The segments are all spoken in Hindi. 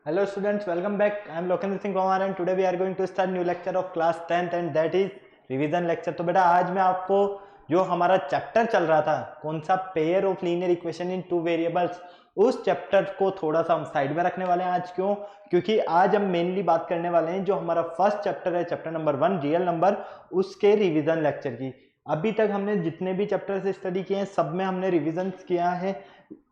Hello students, welcome back. I am Lokendra Singh Pawar and today we are going to start new lecture of class 10th and that is revision lecture. तो बेटा आज मैं आपको जो हमारा चैप्टर चल रहा था कौन सा pair of linear equation in two variables, उस चैप्टर को थोड़ा सा हम साइड में रखने वाले हैं आज। क्यों? क्योंकि आज हम मेनली बात करने वाले हैं जो हमारा फर्स्ट चैप्टर है, चैप्टर नंबर 1 रियल नंबर, उसके रिविजन लेक्चर की। अभी तक हमने जितने भी चैप्टर से स्टडी किए हैं सब में हमने रिविजन किया है,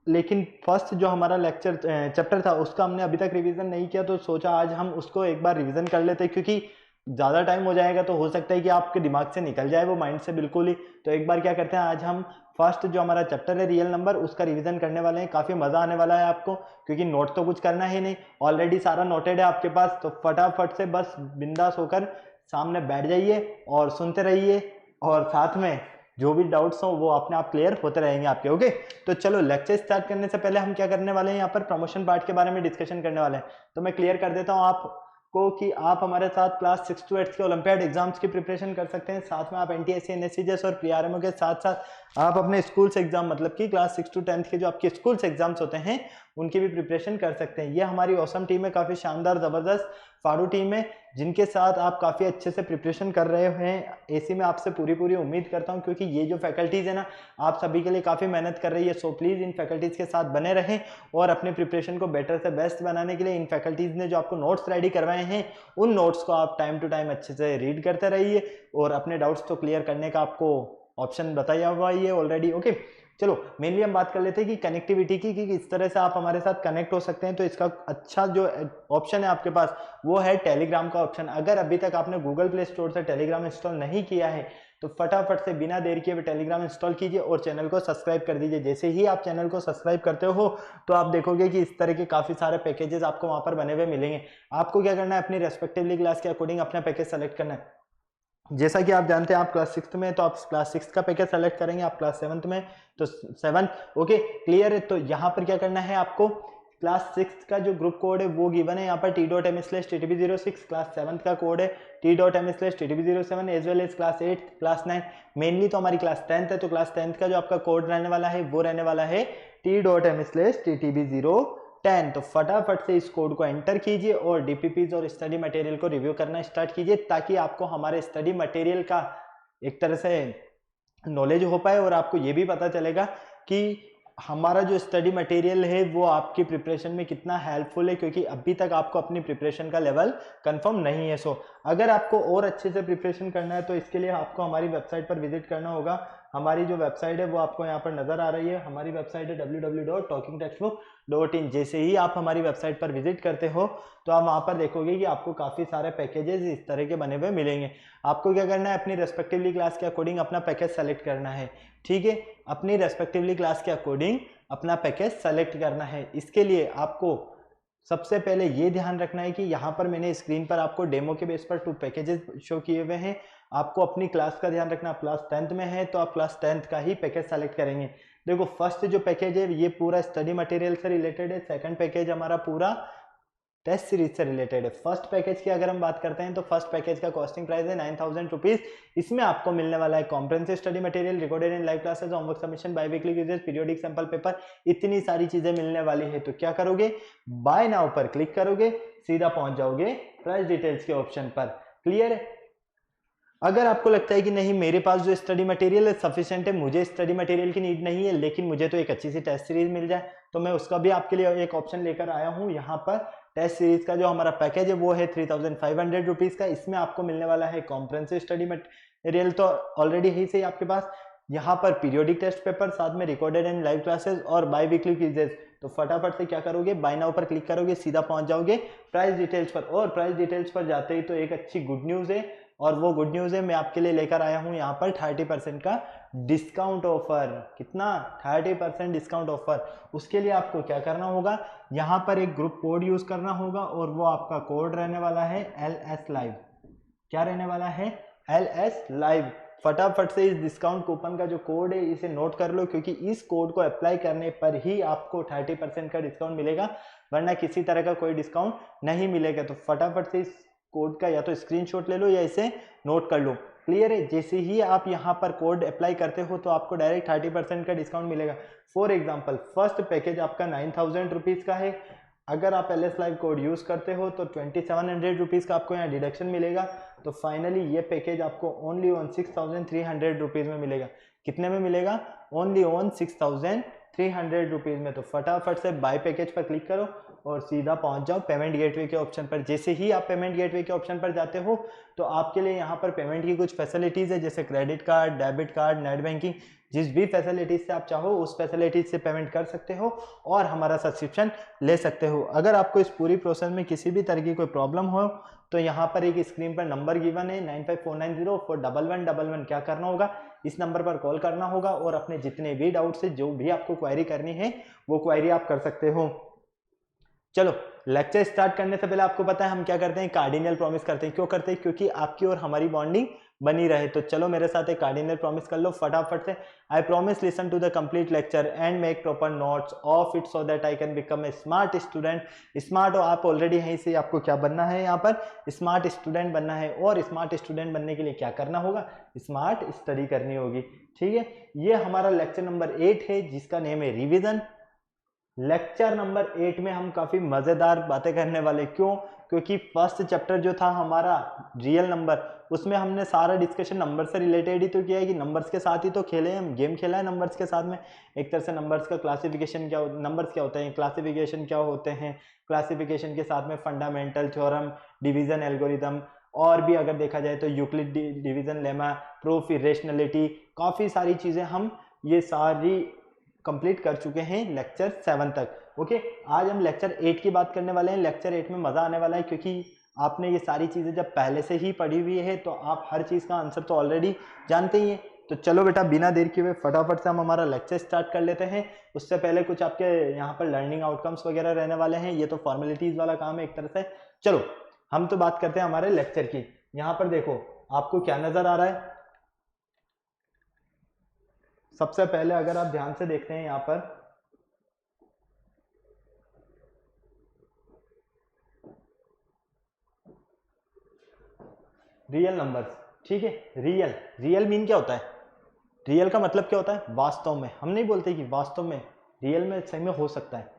लेकिन फर्स्ट जो हमारा लेक्चर चैप्टर था उसका हमने अभी तक रिवीजन नहीं किया, तो सोचा आज हम उसको एक बार रिवीजन कर लेते हैं, क्योंकि ज़्यादा टाइम हो जाएगा तो हो सकता है कि आपके दिमाग से निकल जाए वो माइंड से बिल्कुल ही। तो एक बार क्या करते हैं, आज हम फर्स्ट जो हमारा चैप्टर है रियल नंबर उसका रिवीजन करने वाले हैं। काफ़ी मज़ा आने वाला है आपको, क्योंकि नोट तो कुछ करना ही नहीं, ऑलरेडी सारा नोटेड है आपके पास। तो फटाफट से बस बिंदास होकर सामने बैठ जाइए और सुनते रहिए, और साथ में जो भी डाउट्स हो वो अपने आप क्लियर होते रहेंगे आपके। ओके, तो चलो लेक्चर स्टार्ट करने से पहले हम क्या करने वाले हैं, यहाँ पर प्रमोशन पार्ट के बारे में डिस्कशन करने वाले हैं। तो मैं क्लियर कर देता हूँ आपको कि आप हमारे साथ क्लास 6 to 8 के ओलंपियाड एग्जाम्स की प्रिपरेशन कर सकते हैं। साथ में आप एनटीएससी, एनएससीजेएस और प्रीआरएमओ के साथ साथ आप अपने स्कूल्स एग्जाम, मतलब कि क्लास 6 to 10 के जो आपके स्कूल्स एग्जाम्स होते हैं उनकी भी प्रिपरेशन कर सकते हैं। ये हमारी ऑसम टीम है, काफ़ी शानदार ज़बरदस्त फाड़ू टीम है, जिनके साथ आप काफ़ी अच्छे से प्रिपरेशन कर रहे हैं। ऐसी मैं आपसे पूरी उम्मीद करता हूं, क्योंकि ये जो फैकल्टीज़ है ना आप सभी के लिए काफ़ी मेहनत कर रही है। सो प्लीज़ इन फैकल्टीज़ के साथ बने रहें और अपने प्रिपरेशन को बेटर से बेस्ट बनाने के लिए इन फैकल्टीज़ ने जो आपको नोट्स रेडी करवाए हैं उन नोट्स को आप टाइम टू टाइम अच्छे से रीड करते रहिए, और अपने डाउट्स तो क्लियर करने का आपको ऑप्शन बताया हुआ ही है ऑलरेडी। ओके, चलो मेनली हम बात कर लेते हैं कि कनेक्टिविटी की, कि किस तरह से आप हमारे साथ कनेक्ट हो सकते हैं। तो इसका अच्छा जो ऑप्शन है आपके पास वो है टेलीग्राम का ऑप्शन। अगर अभी तक आपने गूगल प्ले स्टोर से टेलीग्राम इंस्टॉल नहीं किया है तो फटाफट से बिना देर किए टेलीग्राम इंस्टॉल कीजिए और चैनल को सब्सक्राइब कर दीजिए। जैसे ही आप चैनल को सब्सक्राइब करते हो तो आप देखोगे कि इस तरह के काफ़ी सारे पैकेजेस आपको वहाँ पर बने हुए मिलेंगे। आपको क्या करना है, अपनी रेस्पेक्टिवली क्लास के अकॉर्डिंग अपना पैकेज सेलेक्ट करना है। जैसा कि आप जानते हैं आप क्लास 6 में, तो आप क्लास 6 का पैकेज सेलेक्ट करेंगे, आप क्लास 7 में तो 7। ओके, क्लियर है। तो यहाँ पर क्या करना है आपको, क्लास 6 का जो ग्रुप कोड है वो गिवन है यहाँ पर t.m/ttb06, क्लास 7 का कोड है t.m/ttb07, as well as class 8, class 9। Mainly तो हमारी क्लास 10th है, तो क्लास 10th का जो आपका कोड रहने वाला है वो रहने वाला है t.m/ttb010। तो फटाफट से इस कोड को एंटर कीजिए और डीपीपीज और स्टडी मटेरियल को रिव्यू करना स्टार्ट कीजिए, ताकि आपको हमारे स्टडी मटेरियल का एक तरह से नॉलेज हो पाए और आपको ये भी पता चलेगा कि हमारा जो स्टडी मटेरियल है वो आपकी प्रिपरेशन में कितना हेल्पफुल है, क्योंकि अभी तक आपको अपनी प्रिपरेशन का लेवल कंफर्म नहीं है। सो अगर आपको और अच्छे से प्रिपरेशन करना है तो इसके लिए आपको हमारी वेबसाइट पर विजिट करना होगा। हमारी जो वेबसाइट है वो आपको यहाँ पर नजर आ रही है। हमारी वेबसाइट है www.talkingtextbook.in। जैसे ही आप हमारी वेबसाइट पर विजिट करते हो तो आप वहाँ पर देखोगे कि आपको काफ़ी सारे पैकेजेस इस तरह के बने हुए मिलेंगे। आपको क्या करना है, अपनी रेस्पेक्टिवली क्लास के अकॉर्डिंग अपना पैकेज सेलेक्ट करना है। ठीक है, अपनी रेस्पेक्टिवली क्लास के अकॉर्डिंग अपना पैकेज सेलेक्ट करना है। इसके लिए आपको सबसे पहले ये ध्यान रखना है कि यहाँ पर मैंने स्क्रीन पर आपको डेमो के बेस पर 2 पैकेजेस शो किए हुए हैं। आपको अपनी क्लास का ध्यान रखना, क्लास 10th में है तो आप क्लास 10th का ही पैकेज सेलेक्ट करेंगे। देखो फर्स्ट जो पैकेज है ये पूरा स्टडी मटेरियल से रिलेटेड है, सेकंड पैकेज हमारा पूरा टेस्ट सीरीज से रिलेटेड है। फर्स्ट पैकेज की अगर हम बात करते हैं तो फर्स्ट पैकेज का कॉस्टिंग प्राइस है 9000 रुपीज। इसमें आपको मिलने वाला है comprehensive study material, recorded in live classes, homework submission, by weekly quizzes, periodic sample paper, इतनी सारी चीजें मिलने वाली है। तो क्या करोगे, बाय नाउ पर क्लिक करोगे, सीधा पहुंच जाओगे प्राइस डिटेल्स के ऑप्शन पर। क्लियर है? अगर आपको लगता है कि नहीं मेरे पास जो स्टडी मटेरियल है सफिशिएंट है, मुझे स्टडी मटेरियल की नीड नहीं है, लेकिन मुझे तो एक अच्छी सी टेस्ट सीरीज मिल जाए, तो मैं उसका भी आपके लिए एक ऑप्शन लेकर आया हूँ। यहाँ पर टेस्ट सीरीज का जो हमारा पैकेज है वो है 3500 रुपीज का। इसमें आपको मिलने वाला है कॉम्प्रिहेंसिव स्टडी मटेरियल तो ऑलरेडी है सही आपके पास, यहाँ पर पीरियोडिक टेस्ट पेपर, साथ में रिकॉर्डेड एंड लाइव क्लासेस और बाई वीकली क्विजेस। तो फटाफट से क्या करोगे, बाय नाउ पर क्लिक करोगे, सीधा पहुंच जाओगे प्राइस डिटेल्स पर। और प्राइस डिटेल्स पर जाते ही तो एक अच्छी गुड न्यूज है, और वो गुड न्यूज है मैं आपके लिए लेकर आया हूं यहाँ पर 30% का डिस्काउंट ऑफर। कितना? 30% डिस्काउंट ऑफर। उसके लिए आपको क्या करना होगा, यहाँ पर एक ग्रुप कोड यूज करना होगा और वो आपका कोड रहने वाला है LS लाइव। क्या रहने वाला है? LS live. फटाफट से इस डिस्काउंट कूपन का जो कोड है इसे नोट कर लो, क्योंकि इस कोड को अप्लाई करने पर ही आपको 30% का डिस्काउंट मिलेगा, वरना किसी तरह का कोई डिस्काउंट नहीं मिलेगा। तो फटाफट से इस कोड का या तो स्क्रीनशॉट ले लो या इसे नोट कर लो। क्लियर है? जैसे ही आप यहाँ पर कोड अप्लाई करते हो तो आपको डायरेक्ट 30% का डिस्काउंट मिलेगा। फॉर एग्जाम्पल फर्स्ट पैकेज आपका 9000 रुपीज का है, अगर आप LS लाइव कोड यूज़ करते हो तो 2700 रुपीज़ का आपको यहाँ डिडक्शन मिलेगा। तो फाइनली ये पैकेज आपको ओनली ऑन 6300 रुपीज़ में मिलेगा। कितने में मिलेगा? ओनली ऑन 6300 रुपीज़ में। तो फटाफट से बाय पैकेज पर क्लिक करो और सीधा पहुंच जाओ पेमेंट गेटवे के ऑप्शन पर। जैसे ही आप पेमेंट गेटवे के ऑप्शन पर जाते हो तो आपके लिए यहाँ पर पेमेंट की कुछ फैसिलिटीज़ है, जैसे credit card, debit card, net banking, जिस भी फैसिलिटीज से आप चाहो उस फैसिलिटीज से पेमेंट कर सकते हो और हमारा सब्सक्रिप्शन ले सकते हो। अगर आपको इस पूरी प्रोसेस में किसी भी तरह की कोई प्रॉब्लम हो तो यहाँ पर एक स्क्रीन पर नंबर गिवन है 9549041111। क्या करना होगा? इस नंबर पर कॉल करना होगा और अपने जितने भी डाउट्स है, जो भी आपको क्वेरी करनी है वो क्वेरी आप कर सकते हो। चलो लेक्चर स्टार्ट करने से पहले आपको पता है हम क्या करते हैं? कार्डिनल प्रॉमिस करते हैं। क्यों करते हैं? क्योंकि आपकी और हमारी बॉन्डिंग बनी रहे। तो चलो मेरे साथ एक कार्डिनल प्रॉमिस कर लो फटाफट से। I promise listen to the complete lecture and make proper notes of it so that I can become a smart student. Smart हो आप ऑलरेडी हैं, इसे आपको क्या बनना है? यहाँ पर स्मार्ट स्टूडेंट बनना है। और स्मार्ट स्टूडेंट बनने के लिए क्या करना होगा? स्मार्ट स्टडी करनी होगी। ठीक है, ये हमारा लेक्चर नंबर 8 है जिसका नेम है रिविजन। लेक्चर नंबर 8 में हम काफी मजेदार बातें करने वाले। क्यों? क्योंकि फर्स्ट चैप्टर जो था हमारा रियल नंबर, उसमें हमने सारा डिस्कशन नंबर से रिलेटेड ही तो किया है कि नंबर्स के साथ ही तो खेले, हम गेम खेला है नंबर्स के साथ में। एक तरह से नंबर्स का क्लासिफिकेशन क्या, नंबर्स क्या होते हैं, क्लासिफिकेशन क्या होते हैं, क्लासिफिकेशन के साथ में फंडामेंटल थ्योरम, डिवीजन एल्गोरिदम, और भी अगर देखा जाए तो Euclid division lemma, proof irrationality, काफी सारी चीजें हम ये सारी कंप्लीट कर चुके हैं लेक्चर 7 तक। ओके, आज हम लेक्चर 8 की बात करने वाले हैं। लेक्चर 8 में मजा आने वाला है क्योंकि आपने ये सारी चीजें जब पहले से ही पढ़ी हुई है तो आप हर चीज का आंसर तो ऑलरेडी जानते ही हैं। तो चलो बेटा बिना देर किए हुए फटाफट से हम हमारा लेक्चर स्टार्ट कर लेते हैं। उससे पहले कुछ आपके यहाँ पर लर्निंग आउटकम्स वगैरह रहने वाले हैं। ये तो फॉर्मेलिटीज वाला काम है एक तरह से। चलो हम तो बात करते हैं हमारे लेक्चर की। यहाँ पर देखो आपको क्या नजर आ रहा है? सबसे पहले अगर आप ध्यान से देखते हैं यहाँ पर रियल नंबर्स। ठीक है, रियल, रियल मीन क्या होता है? रियल का मतलब क्या होता है? वास्तव में। हम नहीं बोलते कि वास्तव में, रियल में सही में हो सकता है।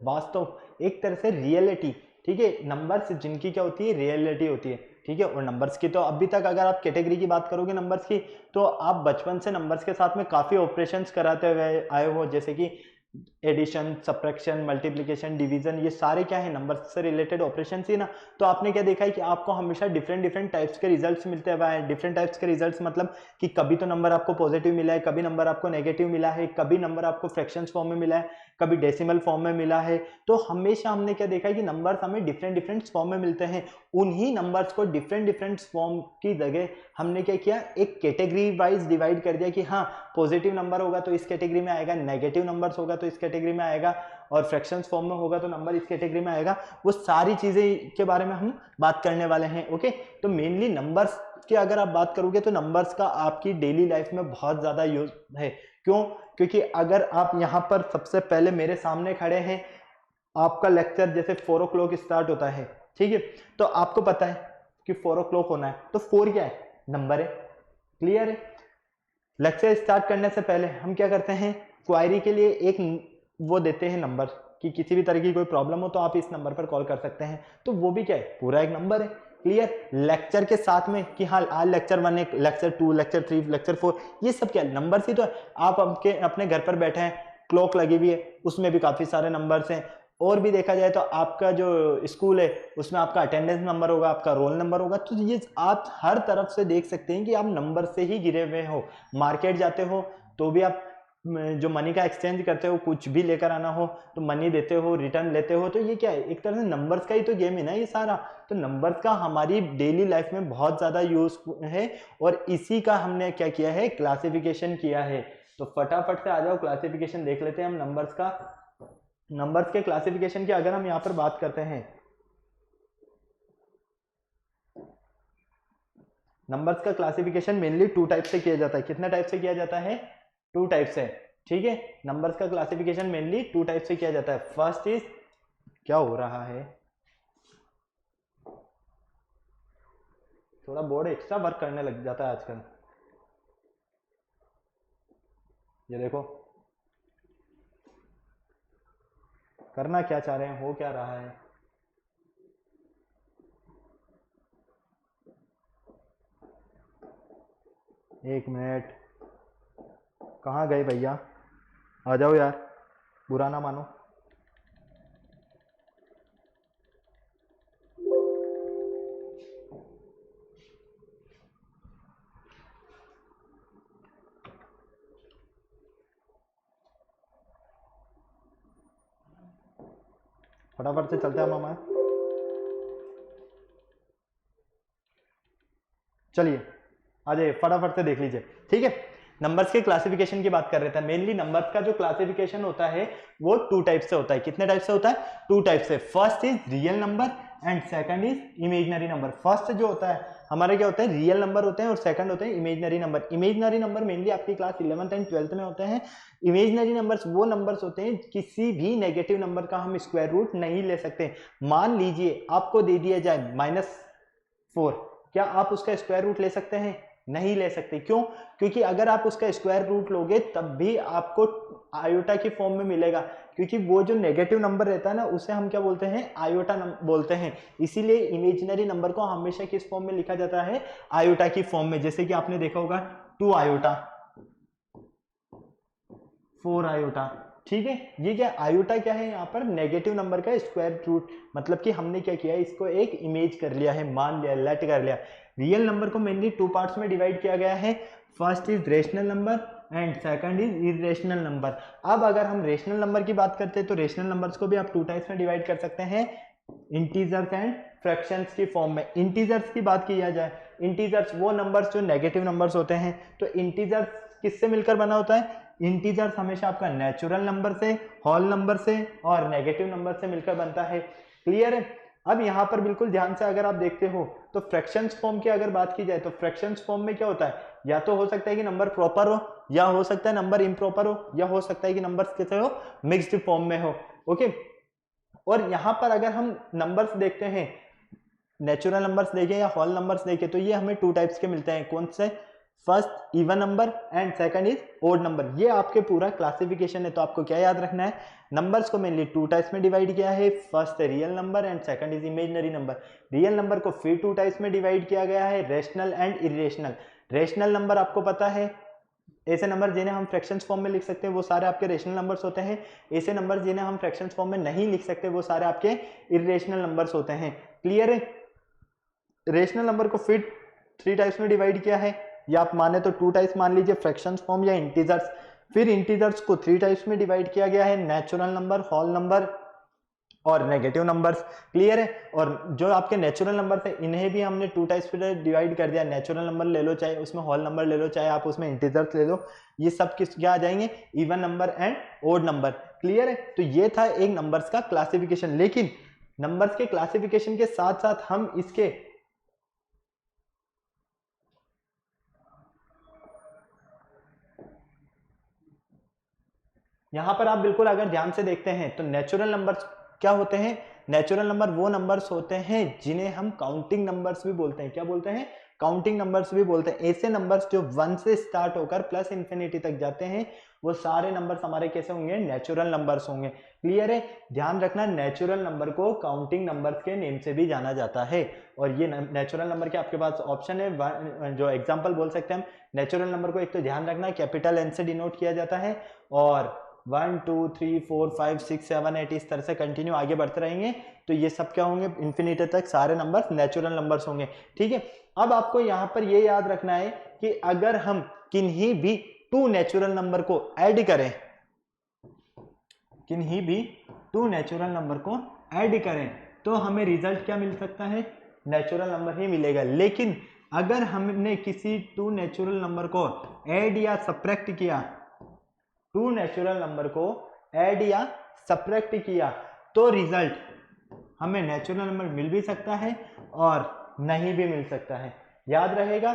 वास्तव, एक तरह से रियलिटी। ठीक है, नंबर्स जिनकी क्या होती है? रियलिटी होती है। ठीक है, और नंबर्स की तो अभी तक अगर आप कैटेगरी की बात करोगे नंबर्स की, तो आप बचपन से नंबर्स के साथ में काफी ऑपरेशंस कराते हुए आए हो, जैसे कि एडिशन, सब्ट्रैक्शन, मल्टीप्लिकेशन, डिवीजन, ये सारे क्या है? नंबर्स से रिलेटेड ऑपरेशन ही ना। तो आपने क्या देखा है कि आपको हमेशा डिफरेंट डिफरेंट टाइप्स के रिजल्ट्स मिलते हुए हैं। डिफरेंट टाइप्स के रिजल्ट्स मतलब कि कभी तो नंबर आपको पॉजिटिव मिला है, कभी नंबर आपको नेगेटिव मिला है, कभी नंबर आपको फ्रैक्शंस फॉर्म में मिला है, कभी डेसिमल फॉर्म में मिला है। तो हमेशा हमने क्या देखा है कि नंबर्स हमें डिफरेंट डिफरेंट फॉर्म में मिलते हैं। उन्हीं नंबर्स को डिफरेंट डिफरेंट फॉर्म की जगह हमने क्या किया? एक कैटेगरी वाइज डिवाइड कर दिया कि हाँ, पॉजिटिव नंबर होगा तो इस कैटेगरी में आएगा, नेगेटिव नंबर्स होगा तो इस कैटेगरी में आएगा, और फ्रैक्शंस फॉर्म में होगा तो नंबर इस कैटेगरी में आएगा। वो सारी चीजें के बारे में हम बात करने वाले हैं। ओके, तो मेनली नंबर्स की अगर आप बात करोगे तो नंबर्स का आपकी डेली लाइफ में बहुत ज्यादा यूज है। क्यों? क्योंकि अगर आप यहाँ पर सबसे पहले मेरे सामने खड़े हैं, आपका लेक्चर जैसे 4 o'clock स्टार्ट होता है, ठीक है, तो आपको पता है कि 4 o'clock होना है, तो 4 क्या है? नंबर है। क्लियर है? लेक्चर स्टार्ट करने से पहले हम क्या करते हैं? क्वायरी के लिए एक वो देते हैं नंबर, कि किसी भी तरह की कोई प्रॉब्लम हो तो आप इस नंबर पर कॉल कर सकते हैं। तो वो भी क्या है? पूरा एक नंबर है। क्लियर? लेक्चर के साथ में कि हाँ आज लेक्चर 1 है, लेक्चर 2, लेक्चर 3, लेक्चर 4, ये सब क्या नंबर ही तो है। आप अपने घर पर बैठे हैं, क्लॉक लगी हुई है, उसमें भी काफी सारे नंबर्स हैं। और भी देखा जाए तो आपका जो स्कूल है उसमें आपका अटेंडेंस नंबर होगा, आपका रोल नंबर होगा। तो ये आप हर तरफ से देख सकते हैं कि आप नंबर से ही घिरे हुए हो। मार्केट जाते हो तो भी आप जो मनी का एक्सचेंज करते हो, कुछ भी लेकर आना हो तो मनी देते हो, रिटर्न लेते हो, तो ये क्या है? एक तरह से नंबर्स का ही तो गेम है ना ये सारा। तो नंबर्स का हमारी डेली लाइफ में बहुत ज्यादा यूज है और इसी का हमने क्या किया है? क्लासिफिकेशन किया है। तो फटाफट से आ जाओ, क्लासिफिकेशन देख लेते हैं हम नंबर्स का। नंबर्स के क्लासिफिकेशन की अगर हम यहाँ पर बात करते हैं, नंबर्स का क्लासिफिकेशन मेनली 2 टाइप से किया जाता है। कितने टाइप से किया जाता है? 2 टाइप से। ठीक है, नंबर्स का क्लासिफिकेशन मेनली 2 टाइप से किया जाता है। फर्स्ट इज, क्या हो रहा है? थोड़ा बोर्ड एक्स्ट्रा वर्क करने लग जाता है आजकल। ये देखो करना क्या चाह रहे हैं, हो क्या रहा है। एक मिनट, कहाँ गए भैया, आ जाओ यार, बुरा ना मानो। फटाफट से चलते हैं मामा। चलिए आ जाइए, फटाफट से देख लीजिए, ठीक है। नंबर्स के क्लासिफिकेशन की बात कर रहे थे। मेनली नंबर्स का जो क्लासिफिकेशन होता है वो टू टाइप से होता है। कितने टाइप से होता है? टू टाइप से। First is real number and second is imaginary number. First जो होता है हमारे क्या होते हैं, रियल नंबर होते हैं, और सेकंड होते हैं imaginary number. Imaginary number mainly आपकी क्लास 11th एंड 12th में होते हैं। इमेजिनरी नंबर्स वो नंबर्स होते हैं किसी भी नेगेटिव नंबर का हम स्क्वायर रूट नहीं ले सकते। मान लीजिए आपको दे दिया जाए -4, क्या आप उसका स्क्वायर रूट ले सकते हैं? नहीं ले सकते। क्यों? क्योंकि अगर आप उसका स्क्वायर रूट लोगे तब भी आपको आयोटा की फॉर्म में मिलेगा, क्योंकि वो जो नेगेटिव नंबर रहता है ना उसे हम क्या बोलते हैं, आयोटा बोलते हैं। इसीलिए इमेजिनरी नंबर को हमेशा किस फॉर्म में लिखा जाता है? आयोटा की फॉर्म में। जैसे कि आपने देखा होगा 2 आयोटा, 4 आयोटा, ठीक है। ये क्या आयोटा क्या है? यहाँ पर नेगेटिव नंबर का स्क्वायर रूट, मतलब कि हमने क्या किया है, इसको एक इमेज कर लिया है, मान लिया, लेट कर लिया। रियल नंबर को मेनली 2 पार्ट्स में डिवाइड किया गया है। First is rational number and second is irrational number. अब अगर हम रेशनल नंबर की बात करते हैं तो रेशनल नंबर्स को भी आप 2 टाइप्स में डिवाइड कर सकते हैं, इंटीजर्स एंड फ्रैक्शंस की फॉर्म में। इंटीजर्स की बात किया जाए, इंटीजर्स वो नंबर्स जो नेगेटिव नंबर्स होते हैं। तो इंटीजर्स किससे मिलकर बना होता है? इंटीजर्स हमेशा आपका नेचुरल नंबर से, होल नंबर से और नेगेटिव नंबर से मिलकर बनता है। क्लियर है? अब यहाँ पर बिल्कुल ध्यान से अगर आप देखते हो तो फ्रैक्शंस फॉर्म की अगर बात की जाए तो फ्रैक्शंस फॉर्म में क्या होता है, या तो हो सकता है कि नंबर प्रॉपर हो, या हो सकता है नंबर इम्प्रॉपर हो, या हो सकता है कि नंबर्स कैसे हो, मिक्स्ड फॉर्म में हो। ओके। और यहाँ पर अगर हम नंबर्स देखते हैं, नेचुरल नंबर्स देखें या होल नंबर्स देखें, तो ये हमें 2 टाइप्स के मिलते हैं। कौन से? First even number and second is odd number. ये आपके पूरा क्लासिफिकेशन है। तो आपको क्या याद रखना है, नंबर्स को मेनली 2 टाइप्स में डिवाइड किया है। फर्स्ट है real number and second is imaginary number. Real number को फिर 2 टाइप्स में डिवाइड किया गया है, rational and irrational. Rational number आपको पता है, ऐसे नंबर जिन्हें हम फ्रैक्शंस फॉर्म में लिख सकते हैं वो सारे आपके रेशनल नंबर्स होते हैं। ऐसे नंबर जिन्हें हम फ्रैक्शंस फॉर्म में नहीं लिख सकते वो सारे आपके इरेशनल नंबर्स होते हैं। क्लियर है? रेशनल नंबर को फिर 3 टाइप्स में डिवाइड किया है, या आप माने तो 2 टाइप्स मान लीजिए, फ्रैक्शंस फॉर्म या इंटीजर्स। फिर इंटीजर्स को 3 टाइप्स में डिवाइड किया गया है, नेचुरल नंबर, होल नंबर और नेगेटिव नंबर्स। क्लियर है? और जो आपके नेचुरल नंबर थे इन्हें भी हमने 2 टाइप्स में डिवाइड कर दिया। नेचुरल नंबर ले लो, चाहे उसमें होल नंबर ले लो, चाहे आप उसमें इंटीजर्स ले लो, ये सब किस क्या आ जाएंगे, even number and odd number. Clear है? तो ये था एक नंबर्स का क्लासिफिकेशन। लेकिन नंबर्स के क्लासिफिकेशन के साथ साथ हम इसके यहां पर आप बिल्कुल अगर ध्यान से देखते हैं तो नेचुरल नंबर्स क्या होते हैं? नेचुरल नंबर वो नंबर्स होते हैं जिन्हें हम काउंटिंग नंबर्स भी बोलते हैं। क्या बोलते हैं? काउंटिंग नंबर्स भी बोलते हैं। ऐसे नंबर्स जो 1 से स्टार्ट होकर प्लस इंफिनिटी तक जाते हैं वो सारे नंबर्स हमारे कैसे होंगे? नेचुरल नंबर्स होंगे। क्लियर है? ध्यान रखना, नेचुरल नंबर को काउंटिंग नंबर्स के नेम से भी जाना जाता है। और ये नेचुरल नंबर के आपके पास ऑप्शन है, जो एग्जाम्पल बोल सकते हैं हम। नेचुरल नंबर को एक तो ध्यान रखना कैपिटल एन से डिनोट किया जाता है, और 1 2 3 4 5 6 7 8 इस तरह से कंटिन्यू आगे बढ़ते रहेंगे। तो ये सब क्या होंगे? इन्फिनिटी तक सारे नंबर्स नेचुरल नंबर्स होंगे। ठीक है। अब आपको यहाँ पर ये याद रखना है कि अगर हम किन्हीं भी 2 नेचुरल नंबर को ऐड करें, किन्हीं भी 2 नेचुरल नंबर को ऐड करें तो हमें रिजल्ट क्या मिल सकता है? नेचुरल नंबर ही मिलेगा। लेकिन अगर हमने किसी 2 नेचुरल नंबर को ऐड या सब्ट्रैक्ट किया, 2 नेचुरल नंबर को ऐड या सब्ट्रैक्ट किया, तो रिजल्ट हमें नेचुरल नंबर मिल भी सकता है और नहीं भी मिल सकता है। याद रहेगा,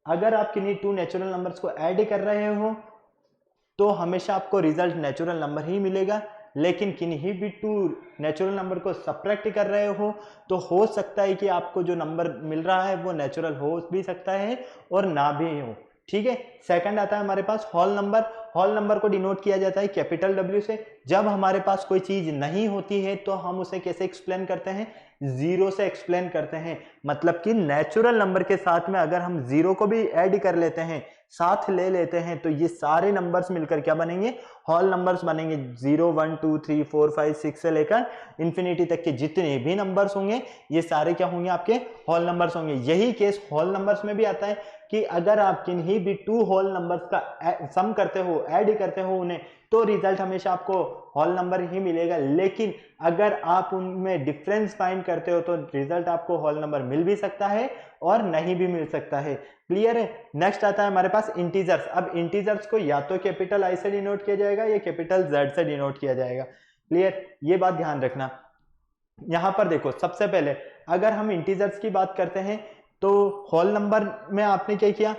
अगर आप किन्हीं 2 नेचुरल नंबर्स को ऐड कर रहे हो तो हमेशा आपको रिजल्ट नेचुरल नंबर ही मिलेगा। लेकिन किन्हीं भी 2 नेचुरल नंबर को सब्ट्रैक्ट कर रहे हो तो हो सकता है कि आपको जो नंबर मिल रहा है वो नेचुरल हो भी सकता है और ना भी हो। ठीक है। सेकंड आता है हमारे पास होल नंबर। होल नंबर को डिनोट किया जाता है कैपिटल W से। जब हमारे पास कोई चीज नहीं होती है तो हम उसे कैसे एक्सप्लेन करते हैं, जीरो से एक्सप्लेन करते हैं। मतलब कि नेचुरल नंबर के साथ में अगर हम जीरो को भी ऐड कर लेते हैं, साथ ले लेते हैं, तो ये सारे नंबर्स मिलकर क्या बनेंगे, होल नंबर्स बनेंगे। 0 1 2 3 4 5 6 से लेकर इंफिनिटी तक के जितने भी नंबर्स होंगे ये सारे क्या होंगे, आपके होल नंबर्स होंगे। यही केस होल नंबर्स में भी आता है कि अगर आप किन्हीं भी टू होल नंबर्स का सम करते हो, ऐड करते हो उन्हें, तो रिजल्ट हमेशा आपको होल नंबर ही मिलेगा। लेकिन अगर आप उनमें डिफरेंस फाइंड करते हो तो रिजल्ट आपको होल नंबर मिल भी सकता है और नहीं भी मिल सकता है। क्लियर है। नेक्स्ट आता है हमारे पास इंटीजर्स। अब इंटीजर्स को या तो कैपिटल आई से डिनोट किया जाएगा या कैपिटल जेड से डिनोट किया जाएगा। क्लियर, ये बात ध्यान रखना। यहां पर देखो, सबसे पहले अगर हम इंटीजर्स की बात करते हैं तो होल नंबर में आपने क्या किया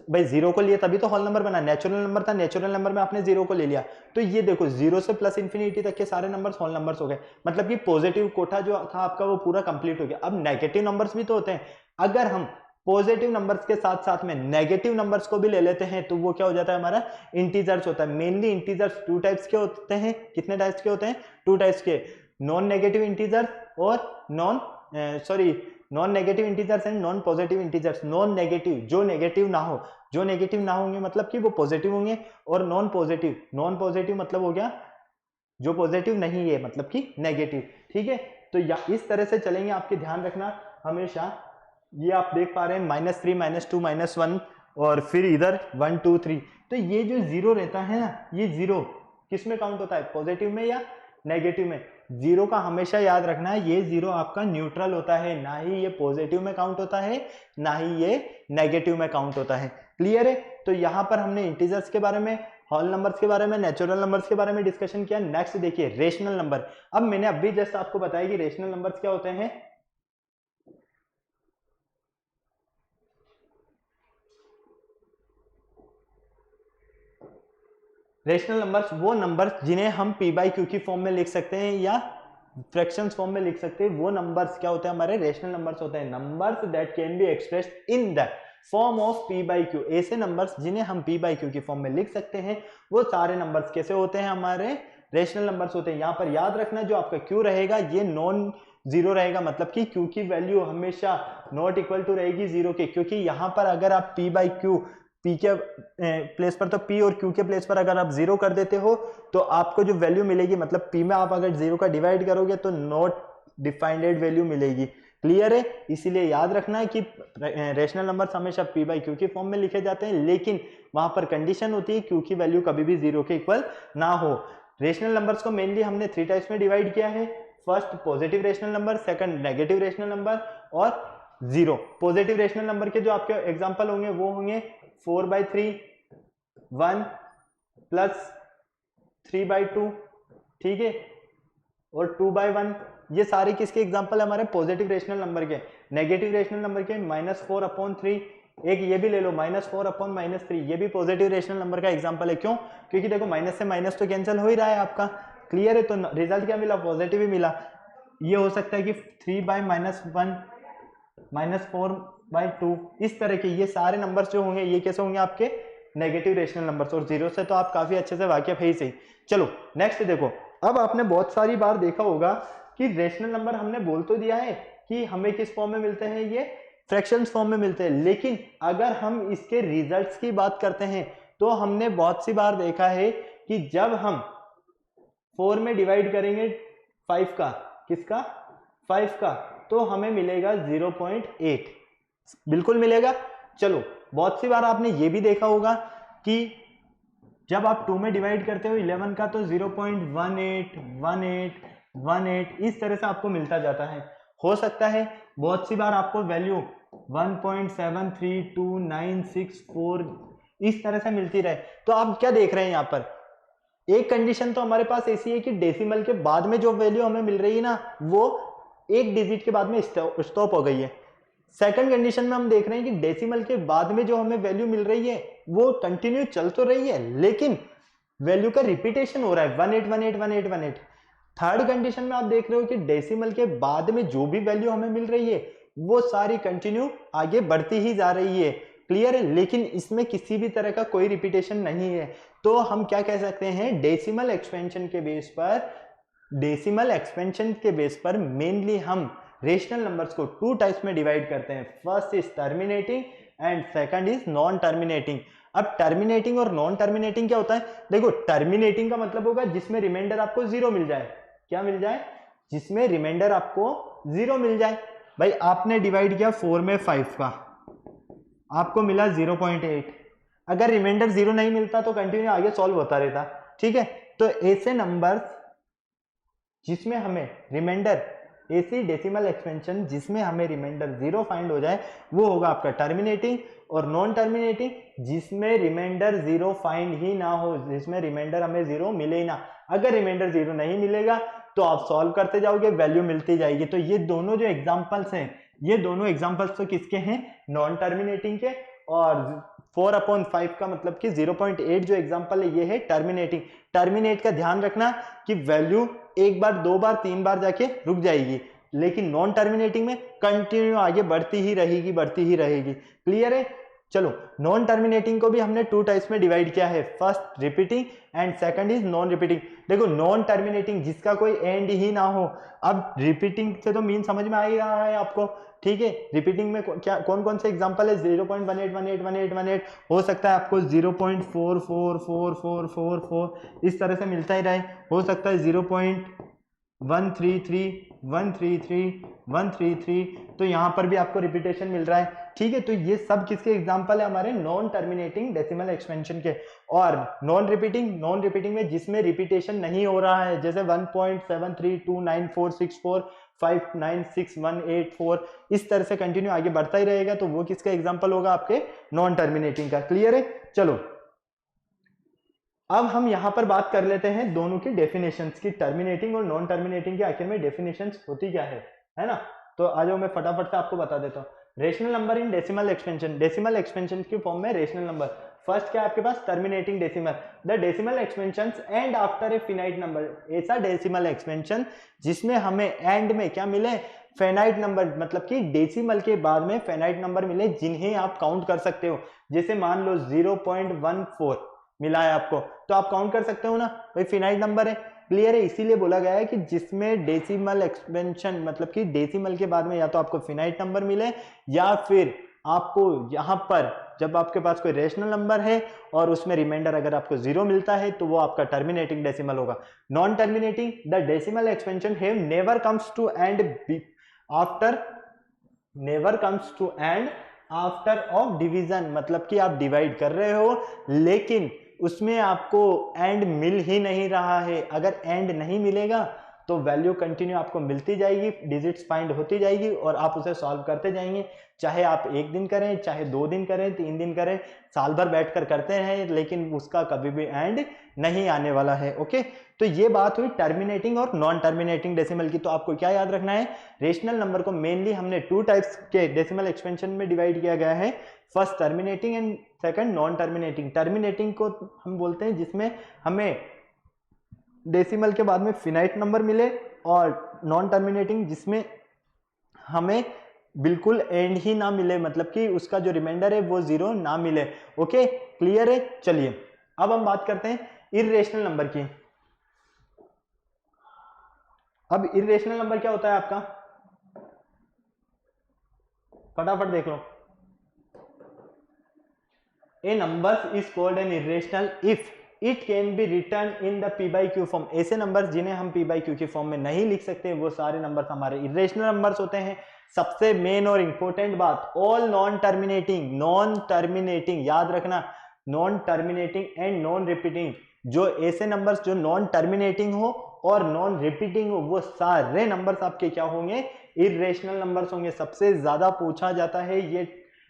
भाई, जीरो को लिया तभी तो होल नंबर बना। नेचुरल नंबर था, नेचुरल नंबर में आपने जीरो को ले लिया, तो ये देखो जीरो से प्लस इंफिनिटी तक के सारे नंबर्स होल नंबर्स हो गए। मतलब कि पॉजिटिव कोठा जो था आपका वो पूरा कंप्लीट हो गया। अब नेगेटिव नंबर्स भी तो होते हैं। अगर हम पॉजिटिव नंबर्स के साथ साथ में नेगेटिव नंबर्स को भी ले लेते हैं तो वो क्या हो जाता है, हमारा इंटीजर्स होता है। मेनली इंटीजर्स टू टाइप्स के होते हैं। कितने टाइप्स के होते हैं, टू टाइप्स के, नॉन नेगेटिव इंटीजर्स और non negative integers and non positive integers. Non negative, जो नेगेटिव ना हो, जो नेगेटिव ना होंगे मतलब कि वो पॉजिटिव होंगे, और नॉन पॉजिटिव मतलब हो गया जो पॉजिटिव नहीं है, मतलब कि नेगेटिव। ठीक है, तो इस तरह से चलेंगे। आपके ध्यान रखना हमेशा, ये आप देख पा रहे हैं -3 -2 -1 और फिर इधर 1 2 3। तो ये जो जीरो रहता है ना, ये जीरो किस में काउंट होता है, पॉजिटिव में या नेगेटिव में। जीरो का हमेशा याद रखना है, ये जीरो आपका न्यूट्रल होता है, ना ही ये पॉजिटिव में काउंट होता है ना ही ये नेगेटिव में काउंट होता है। क्लियर है। तो यहां पर हमने इंटीजर्स के बारे में, होल नंबर्स के बारे में, नेचुरल नंबर्स के बारे में डिस्कशन किया। नेक्स्ट देखिए रेशनल नंबर। अब मैंने अभी जस्ट आपको बताया कि रेशनल नंबर्स क्या होते हैं। रेशनल नंबर्स वो नंबर्स जिन्हें हम p बाई क्यू की फॉर्म में लिख सकते हैं या फ्रैक्शंस फॉर्म में लिख सकते हैं, वो नंबर्स क्या होते हैं, हमारे रेशनल नंबर्स होते हैं। Numbers that can be expressed in the form of p by Q. ऐसे नंबर्स जिन्हें हम p बाई क्यू की फॉर्म में लिख सकते हैं, वो सारे नंबर्स कैसे होते हैं, हमारे रेशनल नंबर्स होते हैं। यहाँ पर याद रखना जो आपका q रहेगा ये नॉन जीरो रहेगा, मतलब कि q की वैल्यू हमेशा नॉट इक्वल टू रहेगी जीरो के, क्योंकि यहाँ पर अगर आप p बाई क्यू, p के प्लेस पर तो p और q के प्लेस पर अगर आप जीरो कर देते हो तो आपको जो वैल्यू मिलेगी, मतलब p में आप अगर जीरो का डिवाइड करोगे तो नॉट डिफाइंड वैल्यू मिलेगी। क्लियर है। इसीलिए याद रखना है कि रेशनल नंबर्स हमेशा p बाई क्यू की फॉर्म में लिखे जाते हैं, लेकिन वहां पर कंडीशन होती है q की वैल्यू कभी भी जीरो के इक्वल ना हो। रेशनल नंबर्स को मेनली हमने 3 टाइप्स में डिवाइड किया है। First positive rational number, second negative rational number और जीरो। पॉजिटिव रेशनल नंबर के जो आपके एग्जांपल होंगे वो होंगे 4/3, 1 प्लस 3/2, ठीक है, और 2/1। ये सारे किसके एग्जांपल है, हमारे पॉजिटिव रेशनल नंबर के। नेगेटिव रेशनल नंबर के -4/3, एक ये भी ले लो -4/-3, ये भी पॉजिटिव रेशनल नंबर का एग्जांपल है। क्यों, क्योंकि देखो माइनस से माइनस तो कैंसिल हो ही रहा है आपका। क्लियर है। तो रिजल्ट क्या मिला, पॉजिटिव ही मिला। ये हो सकता है कि 3/-1 -4/2, इस तरह के ये सारे नंबर्स जो होंगे ये कैसे होंगे, आपके नेगेटिव रेशनल नंबर्स। और जीरो से तो आप काफी अच्छे से वाकिफ है ही सही। चलो नेक्स्ट देखो। अब आपने बहुत सारी बार देखा होगा कि रेशनल नंबर हमने बोल तो दिया है कि हमें किस फॉर्म में मिलते हैं, ये फ्रैक्शंस फॉर्म में मिलते हैं, लेकिन अगर हम इसके रिजल्ट्स की बात करते हैं तो हमने बहुत सी बार देखा है कि जब हम 4 में डिवाइड करेंगे 5 का, किसका, 5 का, तो हमें मिलेगा 0.8, बिल्कुल मिलेगा। चलो बहुत सी बार आपने ये भी देखा होगा कि जब आप 2 में डिवाइड करते हो 11 का तो 0.181818 इस तरह से आपको मिलता जाता है। हो सकता है बहुत सी बार आपको वैल्यू 1.732964 इस तरह से मिलती रहे। तो आप क्या देख रहे हैं यहाँ पर, एक कंडीशन तो हमारे पास ऐसी है कि डेसिमल के बाद में जो वैल्यू हमें मिल रही है ना, वो एक डिजिट के बाद में स्टॉप हो गई है। सेकंड कंडीशन में हम देख रहे हैं कि डेसिमल के बाद में जो हमें वैल्यू मिल रही है वो कंटिन्यू चल तो रही है, लेकिन वैल्यू का रिपीटेशन हो रहा है 18181818। थर्ड कंडीशन में आप देख रहे हो कि डेसिमल के बाद में जो भी वैल्यू हमें मिल रही है वो सारी कंटिन्यू आगे बढ़ती ही जा रही है। क्लियर है। लेकिन इसमें किसी भी तरह का कोई रिपीटेशन नहीं है। तो हम क्या कह सकते हैं, डेसिमल एक्सपेंशन के बेस पर मेनली हम रेशनल नंबर्स को टू टाइप्स में डिवाइड करते हैं। First is terminating and second is non terminating. अब टर्मिनेटिंग और नॉन टर्मिनेटिंग क्या होता है, देखो टर्मिनेटिंग का मतलब होगा जिसमें रिमाइंडर आपको जीरो मिल जाए। क्या मिल जाए, जिसमें रिमाइंडर आपको जीरो मिल जाए। भाई आपने डिवाइड किया 4 में 5 का, आपको मिला 0.8। अगर रिमाइंडर जीरो नहीं मिलता तो कंटिन्यू आगे सॉल्व होता रहता, ठीक है। तो ऐसे नंबर्स जिसमें हमें रिमाइंडर, ऐसी डेसिमल एक्सपेंशन जिसमें हमें रिमाइंडर जीरो फाइंड हो जाए, वो होगा आपका टर्मिनेटिंग। और नॉन टर्मिनेटिंग जिसमें रिमाइंडर जीरो फाइंड ही ना हो, जिसमें रिमाइंडर हमें जीरो मिले ही ना। अगर रिमाइंडर जीरो नहीं मिलेगा तो आप सॉल्व करते जाओगे, वैल्यू मिलती जाएगी। तो ये दोनों जो एग्जांपल्स हैं, ये दोनों एग्जांपल्स तो किसके हैं, नॉन टर्मिनेटिंग के। और 4/5 का मतलब कि 0.8 जो एग्जांपल है ये है टर्मिनेटिंग। टर्मिनेट का ध्यान रखना कि वैल्यू एक बार, दो बार, तीन बार जाके रुक जाएगी, लेकिन नॉन टर्मिनेटिंग में कंटिन्यू आगे बढ़ती ही रहेगी। क्लियर है। चलो, नॉन टर्मिनेटिंग को भी हमने टू टाइप्स में डिवाइड किया है, first repeating and second is non repeating. देखो नॉन टर्मिनेटिंग जिसका कोई एंड ही ना हो। अब रिपीटिंग से तो मीन समझ में आ ही रहा है आपको, ठीक है। रिपीटिंग में क्या कौन कौन से एग्जांपल है, 0.181818 हो सकता है आपको 0.44444 इस तरह से मिलता ही रहे, हो सकता है 0.133 तो यहाँ पर भी आपको रिपीटेशन मिल रहा है, ठीक है। तो ये सब किसके एग्जांपल है, हमारे नॉन टर्मिनेटिंग डेसिमल एक्सपेंशन के। और नॉन रिपीटिंग में जिसमें रिपीटेशन नहीं हो रहा है, जैसे 1.73294645966184 इस तरह से कंटिन्यू आगे बढ़ता ही रहेगा, तो वो किसका एग्जांपल होगा, आपके नॉन टर्मिनेटिंग का। क्लियर है। चलो अब हम यहां पर बात कर लेते हैं दोनों की डेफिनेशंस की, टर्मिनेटिंग और नॉन टर्मिनेटिंग के आखिर में डेफिनेशंस होती क्या है ना। तो आ जाओ मैं फटाफट से आपको बता देता हूं। Rational number in decimal expansion की फॉर्म में रेशनल नंबर। फर्स्ट क्या है आपके पास, terminating decimal, the decimal expansion end after a finite number. ऐसा डेसिमल एक्सपेंशन जिसमें हमें एंड में क्या मिले, फेनाइट नंबर, मतलब कि डेसिमल के बाद में फेनाइट नंबर मिले जिन्हें आप काउंट कर सकते हो। जैसे मान लो 0.14 मिला है आपको, तो आप काउंट कर सकते हो ना, भाई फिनाइट नंबर है। क्लियर है। इसीलिए बोला गया है कि जिसमें डेसिमल एक्सपेंशन, मतलब कि डेसिमल के बाद में या तो आपको फिनाइट नंबर मिले, या फिर आपको यहां पर जब आपके पास कोई रेशनल नंबर है और उसमें रिमाइंडर अगर आपको जीरो मिलता है, तो वो आपका टर्मिनेटिंग डेसिमल होगा। Non terminating, the decimal expansion have never comes to end after of division, मतलब कि आप डिवाइड कर रहे हो लेकिन उसमें आपको एंड मिल ही नहीं रहा है। अगर एंड नहीं मिलेगा तो वैल्यू कंटिन्यू आपको मिलती जाएगी, डिजिट्स फाइंड होती जाएगी और आप उसे सॉल्व करते जाएंगे। चाहे आप एक दिन करें, चाहे 2 दिन करें, 3 दिन करें, साल भर बैठकर करते हैं, लेकिन उसका कभी भी एंड नहीं आने वाला है। ओके, तो ये बात हुई टर्मिनेटिंग और नॉन टर्मिनेटिंग डेसिमल की। तो आपको क्या याद रखना है, रेशनल नंबर को मेनली हमने टू टाइप्स के डेसिमल एक्सपेंशन में डिवाइड किया गया है, first terminating and second non terminating. Terminating को हम बोलते हैं जिसमें हमें डेसिमल के बाद में फिनाइट नंबर मिले, और नॉन टर्मिनेटिंग जिसमें हमें बिल्कुल एंड ही ना मिले, मतलब कि उसका जो रिमाइंडर है वो जीरो ना मिले। ओके, क्लियर है। चलिए अब हम बात करते हैं इर्रेशनल नंबर की। अब इर्रेशनल नंबर क्या होता है आपका, फटाफट देख लो। A number is called an irrational if it can be written in the p by q form. ऐसे नंबर्स जिन्हें हम पी बाई क्यू की फॉर्म में नहीं लिख सकते, वो सारे नंबर्स हमारे इर्रेशनल नंबर्स होते हैं। सबसे मेन और इंपॉर्टेंट बात, ऑल नॉन टर्मिनेटिंग याद रखना, non terminating and non repeating, जो ऐसे नंबर्स जो नॉन टर्मिनेटिंग हो और नॉन रिपीटिंग हो, वो सारे नंबर्स आपके क्या होंगे, इर्रेशनल नंबर्स होंगे। सबसे ज्यादा पूछा जाता है ये,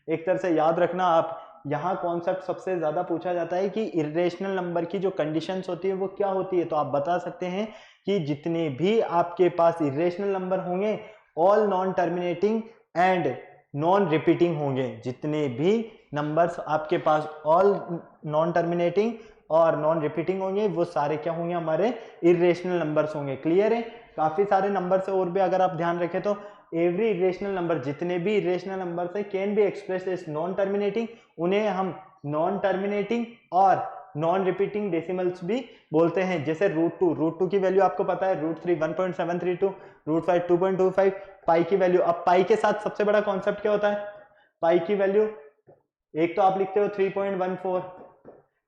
एक तरह से याद रखना आप, यहाँ कॉन्सेप्ट सबसे ज्यादा पूछा जाता है कि इर्रेशनल नंबर की जो कंडीशंस होती है वो क्या होती है। तो आप बता सकते हैं कि जितने भी आपके पास इर्रेशनल नंबर होंगे, all non terminating and non repeating होंगे। जितने भी नंबर्स आपके पास ऑल नॉन टर्मिनेटिंग और नॉन रिपीटिंग होंगे, वो सारे क्या होंगे, हमारे इर्रेशनल नंबर्स होंगे। क्लियर है। काफी सारे नंबर से और भी अगर आप ध्यान रखें तो एवरी इरेशनल नंबर, जितने भी इरेशनल नंबर है can be expressed as non terminating, उन्हें हम नॉन टर्मिनेटिंग और नॉन रिपीटिंग डेसिमल्स भी बोलते हैं, जैसे रूट टू की वैल्यू आपको पता है, √3 1.732, √5 2.25, पाई की वैल्यू। अब पाई के साथ सबसे बड़ा कॉन्सेप्ट क्या होता है, पाई की वैल्यू एक तो आप लिखते हो 3.14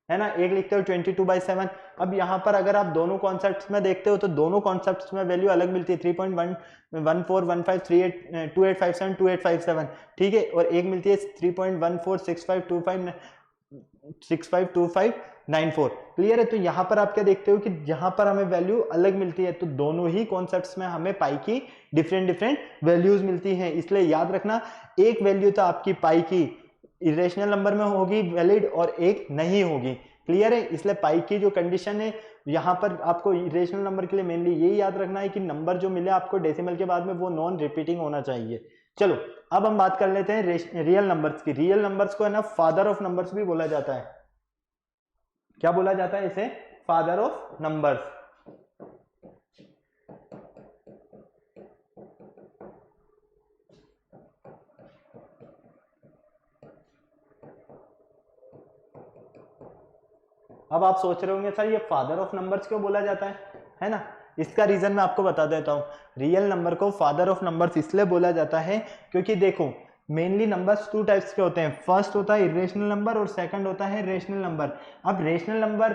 है ना, एक लिखते हो 22/7। अब यहाँ पर अगर आप दोनों कॉन्सेप्ट्स में देखते हो तो दोनों कॉन्सेप्ट्स में वैल्यू अलग मिलती है, 3.1415 2857 2857, ठीक है, और एक मिलती है 3.14652594। क्लियर है। तो यहाँ पर आप क्या देखते हो कि यहाँ पर हमें वैल्यू अलग मिलती है, तो दोनों ही कॉन्सेप्ट्स में हमें पाई की डिफरेंट वैल्यूज मिलती हैं। इसलिए याद रखना, एक वैल्यू तो आपकी पाई की इरेशनल नंबर में होगी वैलिड और एक नहीं होगी। क्लियर है। इसलिए पाई की जो कंडीशन है यहाँ पर आपको इरेशनल नंबर के लिए मेनली यही याद रखना है कि नंबर जो मिले आपको डेसिमल के बाद में वो नॉन रिपीटिंग होना चाहिए। चलो अब हम बात कर लेते हैं रियल नंबर्स की। रियल नंबर्स को है ना फादर ऑफ नंबर्स भी बोला जाता है। क्या बोला जाता है इसे, फादर ऑफ नंबर्स। अब आप सोच रहे होंगे सर ये फादर ऑफ नंबर्स क्यों बोला जाता है ना। इसका रीजन मैं आपको बता देता हूं। रियल नंबर को फादर ऑफ नंबर्स इसलिए बोला जाता है क्योंकि देखो मेनली नंबर्स टू टाइप्स के होते हैं, फर्स्ट होता है इरेशनल नंबर और सेकंड होता है रेशनल नंबर। अब रेशनल नंबर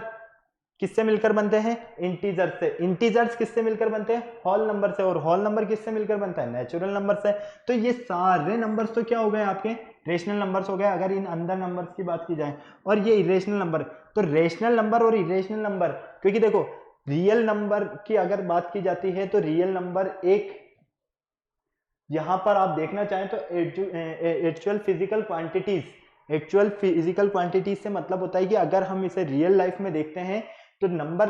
किससे मिलकर बनते हैं, इंटीजर से। इंटीजर्स किससे मिलकर बनते हैं, होल नंबर से, और होल नंबर किससे मिलकर बनता है, नेचुरल नंबर से। तो ये सारे नंबर्स तो क्या हो गए आपके रेशनल नंबर्स हो गए अगर इन अंदर नंबर्स की बात की जाए, और ये इरेशनल नंबर। तो रेशनल नंबर और इरेशनल नंबर, क्योंकि देखो रियल नंबर की अगर बात की जाती है तो रियल नंबर एक, यहां पर आप देखना चाहें तो actual physical quantities, actual physical quantities से मतलब होता है कि अगर हम इसे रियल लाइफ में देखते हैं तो नंबर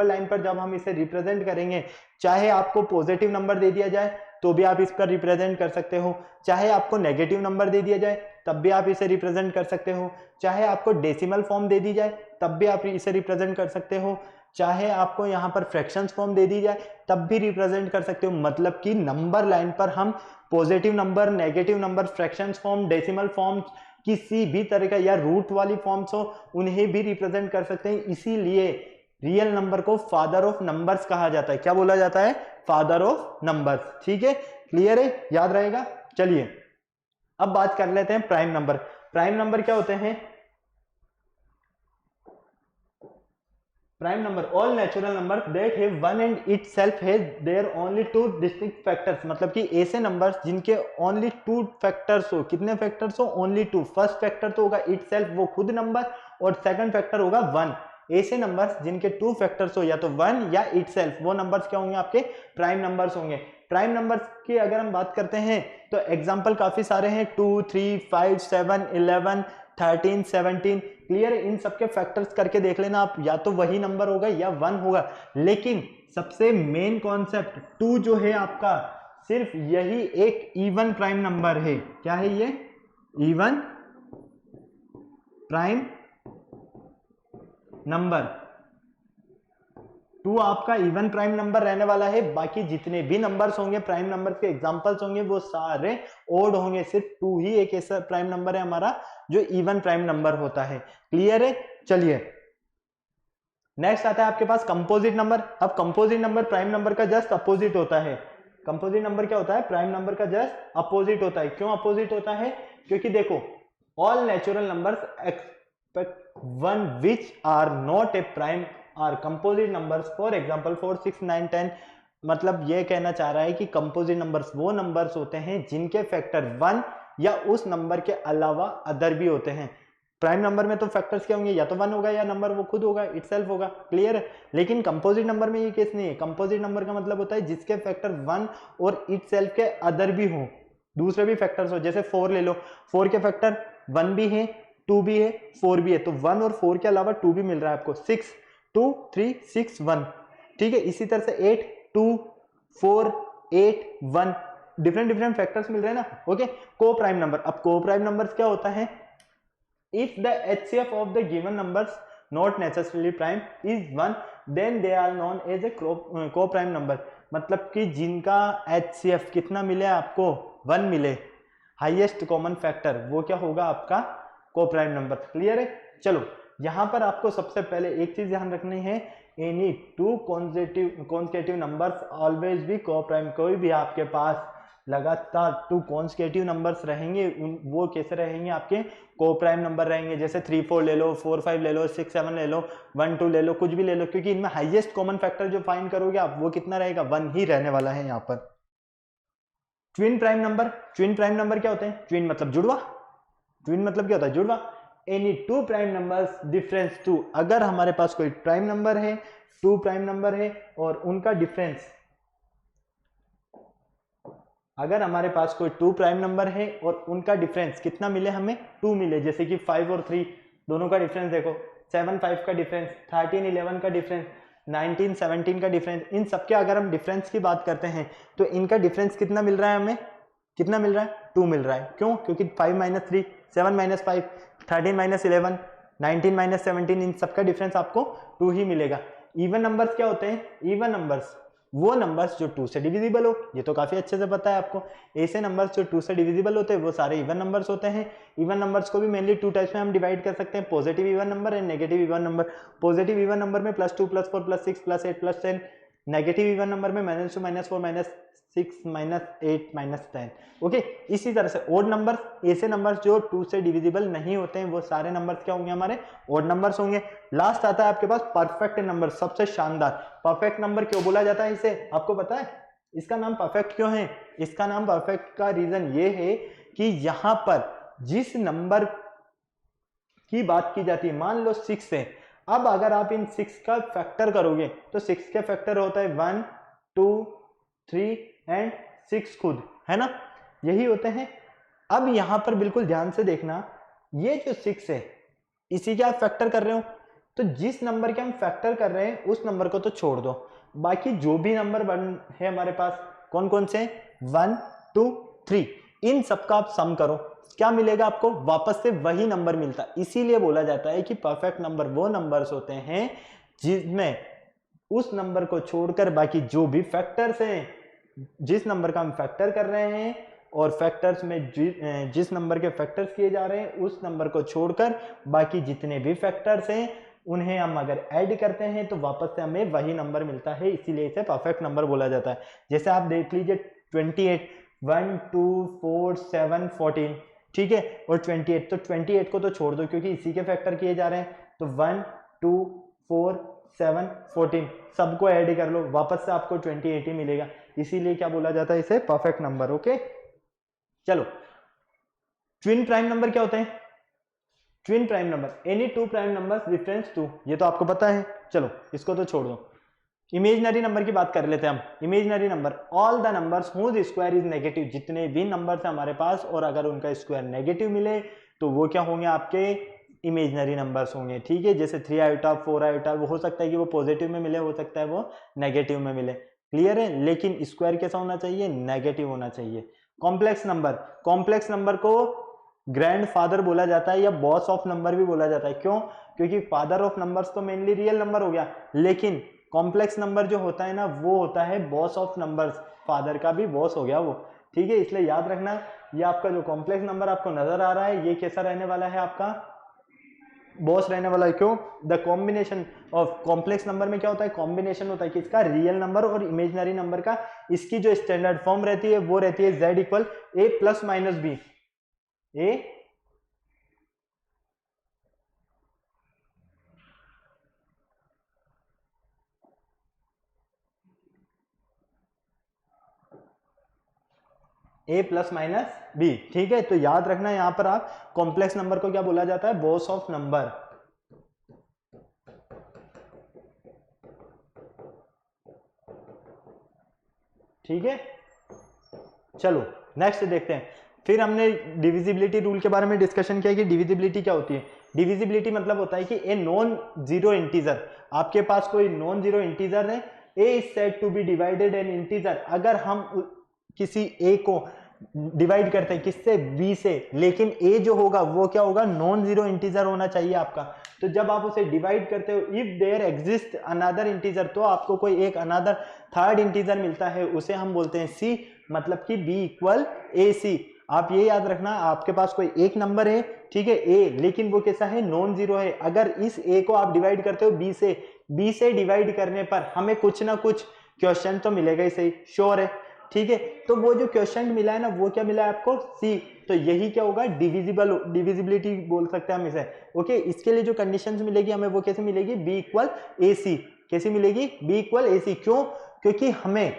लाइन पर जब हम इसे रिप्रेजेंट करेंगे, चाहे आपको पॉजिटिव नंबर दे दिया जाए तो भी आप इस पर रिप्रेजेंट कर सकते हो, चाहे आपको नेगेटिव नंबर दे दिया जाए तब भी आप इसे रिप्रेजेंट कर सकते हो, चाहे आपको डेसिमल फॉर्म दे दी जाए तब भी आप इसे रिप्रेजेंट कर सकते हो, चाहे आपको यहाँ पर फ्रैक्शंस फॉर्म दे दी जाए तब भी रिप्रेजेंट कर सकते हो। मतलब कि नंबर लाइन पर हम positive number, negative number, fractions form, decimal form, किसी भी तरह का या रूट वाली फॉर्म्स हो उन्हें भी रिप्रेजेंट कर सकते हैं। इसीलिए रियल नंबर को फादर ऑफ नंबर्स कहा जाता है। क्या बोला जाता है, फादर ऑफ नंबर्स। ठीक है, क्लियर है, याद रहेगा। चलिए अब बात कर लेते हैं प्राइम नंबर। प्राइम नंबर क्या होते हैं, prime number all natural number that have one and itself has their only two distinct factors. मतलब कि ऐसे नंबर्स जिनके ओनली टू फैक्टर्स हो। कितने फैक्टर्स हो, ओनली टू। फर्स्ट फैक्टर तो होगा इटसेल्फ, वो खुद नंबर, और सेकंड फैक्टर होगा वन। ऐसे नंबर्स जिनके टू फैक्टर्स हो, या तो वन या इटसेल्फ, वो नंबर्स क्या होंगे, आपके प्राइम नंबर्स होंगे। प्राइम नंबर्स की अगर हम बात करते हैं तो एग्जांपल काफी सारे हैं, 2 3 5 7 11 13 17। क्लियर है, इन सबके फैक्टर्स करके देख लेना आप, या तो वही नंबर होगा या वन होगा। लेकिन सबसे मेन कॉन्सेप्ट 2 जो है आपका, सिर्फ यही एक इवन प्राइम नंबर है। क्या है ये, इवन प्राइम नंबर। 2 आपका इवन प्राइम नंबर रहने वाला है। बाकी जितने भी नंबर्स होंगे प्राइम नंबर के एग्जांपल्स होंगे वो सारे ओड होंगे। सिर्फ 2 ही एक ऐसा प्राइम नंबर है हमारा जो इवन प्राइम नंबर होता है। क्लियर है। चलिए नेक्स्ट आता है आपके पास कंपोजिट नंबर। अब कंपोजिट नंबर प्राइम नंबर का जस्ट अपोजिट होता है। कंपोजिट नंबर क्या होता है, प्राइम नंबर का जस्ट अपोजिट होता है। क्यों अपोजिट होता है, क्योंकि देखो all natural numbers expect one which are not a prime are composite numbers. For example 4 6 9 10। मतलब ये कहना चाह रहा है कि कंपोजिट नंबर्स वो नंबर्स होते हैं जिनके फैक्टर वन या उस नंबर के अलावा अदर भी होते हैं। प्राइम नंबर में तो फैक्टर्स क्या होंगे, या तो वन होगा या नंबर वो खुद होगा, इटसेल्फ होगा। क्लियर है। लेकिन कंपोजिट नंबर में ये केस नहीं है। कंपोजिट नंबर का मतलब होता है जिसके फैक्टर वन और इटसेल्फ के अदर भी हो, दूसरे भी फैक्टर्स हो। जैसे 4 ले लो, 4 के फैक्टर 1 भी है, 2 भी है, 4 भी है, तो 1 और 4 के अलावा 2 भी मिल रहा है आपको। 6 2 3 6 1। ठीक है, इसी तरह से 8 2 4 8 1, डिफरेंट फैक्टर्स मिल रहे हैं ना। ओके, को प्राइम नंबर। अब को प्राइम नंबर्स क्या होता है, if the HCF of the given numbers not necessarily prime is 1 then they are known as a co-prime number। मतलब कि जिनका HCF कितना मिले आपको, 1 मिले, हाईएस्ट कॉमन फैक्टर, वो क्या होगा आपका को प्राइम नंबर। क्लियर है। चलो यहाँ पर आपको सबसे पहले एक चीज ध्यान रखनी है, any two consecutive numbers always be co-prime. कोई भी आपके पास लगातार टू कॉन्सेक्यूटिव नंबर्स रहेंगे वो कैसे रहेंगे, आपके को-प्राइम नंबर रहेंगे। जैसे 3 4 ले लो, 4 5 ले लो, 6 7 ले लो, 1 2 ले लो, कुछ भी ले लो, क्योंकि इनमें हाईएस्ट कॉमन फैक्टर जो फाइंड करोगे आप वो कितना रहेगा, 1 ही रहने वाला है यहाँ पर। Twin prime number, twin prime number क्या होते हैं, ट्विन मतलब जुड़वा, ट्विन मतलब क्या होता है, जुड़वा। Any two prime numbers difference two, अगर हमारे पास कोई प्राइम नंबर है, टू प्राइम नंबर है और उनका डिफरेंस, अगर हमारे पास कोई टू प्राइम नंबर है और उनका डिफरेंस कितना मिले, हमें 2 मिले, जैसे कि 5 और 3 दोनों का डिफरेंस देखो, 7 5 का डिफरेंस, 13 11 का डिफरेंस, 19 17 का डिफरेंस, इन सबके अगर हम डिफरेंस की बात करते हैं तो इनका डिफरेंस कितना मिल रहा है, हमें कितना मिल रहा है, 2 मिल रहा है। क्यों, क्योंकि 5 - 3, 7 - 5, 13 - 11, 19 - 17, इन सबका डिफरेंस आपको 2 ही मिलेगा। इवन नंबर्स क्या होते हैं, इवन नंबर्स वो नंबर्स जो 2 से डिविजिबल हो, ये तो काफी अच्छे से पता है आपको। ऐसे नंबर्स जो 2 से डिविजिबल होते हैं वो सारे इवन नंबर्स होते हैं। इवन नंबर्स को भी मेनली 2 टाइप्स में हम डिवाइड कर सकते हैं, positive even number and negative even number. Positive even number में +2 +4 +6 +8 +10, नेगेटिव इवन नंबर में -2 -4 -6 -8 -10। ओके, इसी तरह से ओड नंबर्स, ऐसे नंबर्स जो 2 से डिविजिबल नहीं होते हैं वो सारे नंबर्स क्या होंगे, हमारे ओड नंबर्स होंगे। लास्ट आता है आपके पास परफेक्ट नंबर, सबसे शानदार। परफेक्ट नंबर क्यों बोला जाता है इसे, आपको पता है इसका नाम परफेक्ट क्यों है? इसका नाम परफेक्ट का रीजन ये है कि यहां पर जिस नंबर की बात की जाती है, मान लो 6 है, अब अगर आप इन 6 का फैक्टर करोगे तो 6 के फैक्टर होता है 1 2 3 एंड 6 खुद, है ना, यही होते हैं। अब यहां पर बिल्कुल ध्यान से देखना, ये जो 6 है इसी के आप फैक्टर कर रहे हो, तो जिस नंबर के हम फैक्टर कर रहे हैं उस नंबर को तो छोड़ दो, बाकी जो भी नंबर बन है हमारे पास, कौन कौन से, 1 2 3, इन सबका आप सम करो, क्या मिलेगा आपको, वापस से वही नंबर मिलता है। इसीलिए बोला जाता है कि परफेक्ट नंबर वो नंबर्स होते हैं जिसमें उस नंबर को छोड़कर बाकी जो भी फैक्टर्स हैं, जिस नंबर का हम फैक्टर कर रहे हैं और फैक्टर्स में जिस नंबर के फैक्टर्स किए जा रहे हैं उस नंबर को छोड़कर बाकी जितने भी फैक्टर्स हैं उन्हें हम अगर ऐड करते हैं तो वापस से हमें वही नंबर मिलता है, इसीलिए इसे परफेक्ट नंबर बोला जाता है। जैसे आप देख लीजिए 28, 1 2 4 7 14, ठीक है, और 28, तो 28 को तो छोड़ दो क्योंकि इसी के फैक्टर किए जा रहे हैं, तो 1 2 4 7 14 सबको ऐड कर लो, वापस से आपको 28 ही मिलेगा, इसीलिए क्या बोला जाता है इसे, परफेक्ट नंबर। ओके, चलो ट्विन प्राइम नंबर क्या होते हैं, twin prime number any two prime numbers difference two, ये तो आपको पता है, चलो इसको तो छोड़ दो। इमेजिनरी नंबर की बात कर लेते हैं हम। Imaginary number, all the numbers whose square is negative, जितने भी नंबर्स हैं हमारे पास और अगर उनका स्क्वायर नेगेटिव मिले तो वो क्या होंगे, आपके इमेजिनरी नंबर्स होंगे, ठीक है। जैसे 3 आयोटा 4 आयोटा, वो हो सकता है कि वो पॉजिटिव में मिले, हो सकता है वो नेगेटिव में मिले, क्लियर है, लेकिन स्क्वायर कैसा होना चाहिए, नेगेटिव होना चाहिए। कॉम्प्लेक्स नंबर, कॉम्प्लेक्स नंबर को ग्रैंडफादर बोला जाता है या बॉस ऑफ नंबर भी बोला जाता है, क्यों, क्योंकि फादर ऑफ नंबर्स तो मेनली रियल नंबर हो गया, लेकिन कॉम्प्लेक्स नंबर जो होता है ना वो होता है बॉस ऑफ नंबर्स, फादर का भी बॉस हो गया वो, ठीक है। इसलिए याद रखना, ये आपका जो कॉम्प्लेक्स नंबर आपको नजर आ रहा है ये कैसा रहने वाला है, आपका बॉस रहने वाला है। क्यों, the combination of complex number में क्या होता है, कॉम्बिनेशन होता है कि इसका रियल नंबर और इमेजिनरी नंबर का, इसकी जो स्टैंडर्ड फॉर्म रहती है वो रहती है z equal a plus minus b, a plus minus b, ठीक है। तो याद रखना यहां पर आप कॉम्प्लेक्स नंबर को क्या बोला जाता है, बॉस ऑफ नंबर, ठीक है। चलो नेक्स्ट देखते हैं। फिर हमने डिविजिबिलिटी रूल के बारे में डिस्कशन किया कि डिविजिबिलिटी क्या होती है। डिविजिबिलिटी मतलब होता है कि ए नॉन जीरो इंटीजर, आपके पास कोई नॉन जीरो इंटीजर है, a is said to be divided an integer, अगर हम किसी ए को डिवाइड करते हैं किससे, बी से, लेकिन ए जो होगा वो क्या होगा, नॉन जीरो इंटीजर होना चाहिए आपका। तो जब आप उसे डिवाइड करते हो, if there exist another integer, तो आपको कोई एक अनदर थर्ड इंटीजर मिलता है, उसे हम बोलते हैं सी, मतलब कि बी इक्वल ए सी। आप ये याद रखना, आपके पास कोई एक नंबर है, ठीक है ए, लेकिन वो कैसा है, नॉन जीरो है। अगर इस ए को आप डिवाइड करते हो बी से डिवाइड करने पर हमें कुछ ना कुछ क्वेश्चन तो मिलेगा ही सही, श्योर है, ठीक है। तो वो जो क्वेश्चन मिला है ना, वो क्या मिला है आपको, सी। तो यही क्या होगा, डिविजिबिलिटी बोल सकते हैं हम इसे, ओके। इसके लिए जो कंडीशंस मिलेगी हमें, वो कैसे मिलेगी, बी इक्वल ए सी। कैसे मिलेगी, बी इक्वल ए सी। क्यों, क्योंकि हमें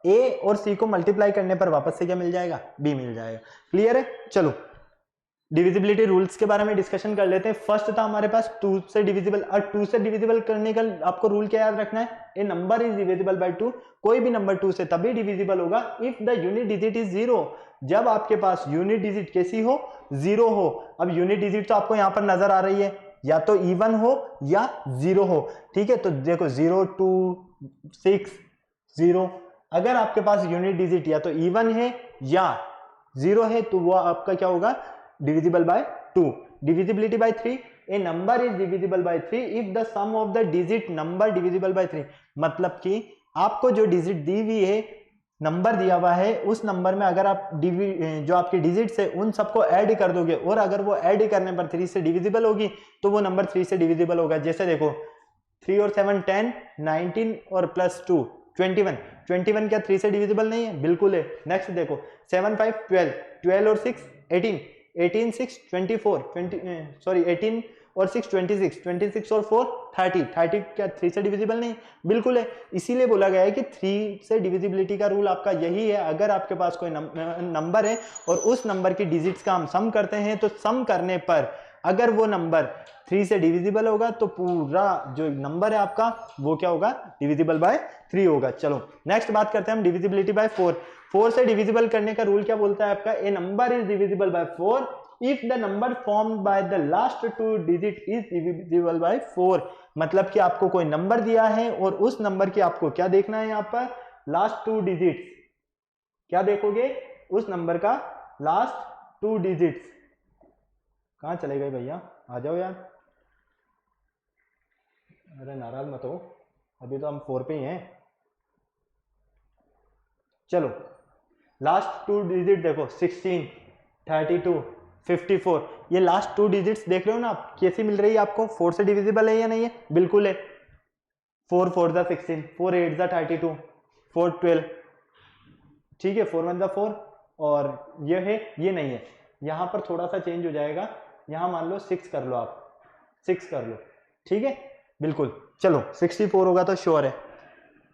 ए और सी को मल्टीप्लाई करने पर वापस से क्या मिल जाएगा, बी मिल जाएगा। क्लियर है। चलो डिविजिबिलिटी रूल्स के बारे में डिस्कशन कर लेते हैं। फर्स्ट था हमारे पास 2 से डिविजिबल, और 2 से डिविजिबल करने का आपको रूल क्या याद रखना है, ए नंबर इज डिविजिबल बाय 2। कोई भी नंबर 2 से तभी डिविजिबल होगा if the unit digit is 0, जब आपके पास यूनिट डिजिट कैसी हो, 0 हो। अब यूनिट डिजिट तो आपको यहां पर नजर आ रही है, या तो इवन हो या 0 हो, ठीक है। तो देखो 0 2 6 0, अगर आपके पास यूनिट डिजिट या तो इवन है या 0 है, तो वो आपका क्या होगा, divisible by 2. Divisibility by 3, a number is divisible by 3 if the sum of the digit number divisible by 3। मतलब कि आपको जो डिजिट दी हुई है, नंबर दिया हुआ है, उस नंबर में अगर आप जो आपके डिजिट्स है उन सबको ऐड कर दोगे, और अगर वो ऐड करने पर 3 से डिविजिबल होगी, तो वो नंबर 3 से डिविजिबल होगा। जैसे देखो 3 और 7 10, 19 और प्लस 2 21। 21 क्या 3 से डिविजिबल नहीं है, बिल्कुल है। नेक्स्ट देखो 7 5 12, 12 और 6 18, 18 6 24 18 और 6 26, 26 और 4 30, 30 क्या 3 से डिविजिबल नहीं, बिल्कुल है। इसीलिए बोला गया है कि 3 से डिविजिबिलिटी का रूल आपका यही है। अगर आपके पास कोई नंबर है और उस नंबर की डिजिट्स का हम सम करते हैं, तो सम करने पर अगर वो नंबर 3 से डिविजिबल होगा, तो पूरा जो नंबर है आपका वो क्या होगा, डिविजिबल बाय 3 होगा। चलो नेक्स्ट बात करते हैं हम डिविजिबिलिटी बाय 4। 4 से डिविजिबल करने का रूल क्या बोलता है आपका, a number is divisible by 4 if the number formed by the last 2 digit is divisible by 4। मतलब कि आपको कोई नंबर दिया है और उस नंबर की आपको क्या देखना है, यहाँ पर लास्ट 2 डिजिट्स। क्या देखोगे, उस नंबर का लास्ट 2 डिजिट्स। कहां चले गए भैया, आ जाओ यार, अरे नाराज मत हो, अभी तो हम 4 पे ही हैं। चलो लास्ट 2 डिजिट देखो 16 32 54, ये लास्ट 2 डिजिट्स देख रहे हो ना आप, कैसी मिल रही है आपको, 4 से डिविजिबल है या नहीं है, बिल्कुल है। 4 4 जा 16, 4 8 जा 32, 4 12, ठीक है, 4 1 जा 4, और ये है, ये नहीं है। यहां पर थोड़ा सा चेंज हो जाएगा, यहां मान लो 6 कर लो, आप 6 कर लो, ठीक है, बिल्कुल। चलो 64 होगा तो श्योर है।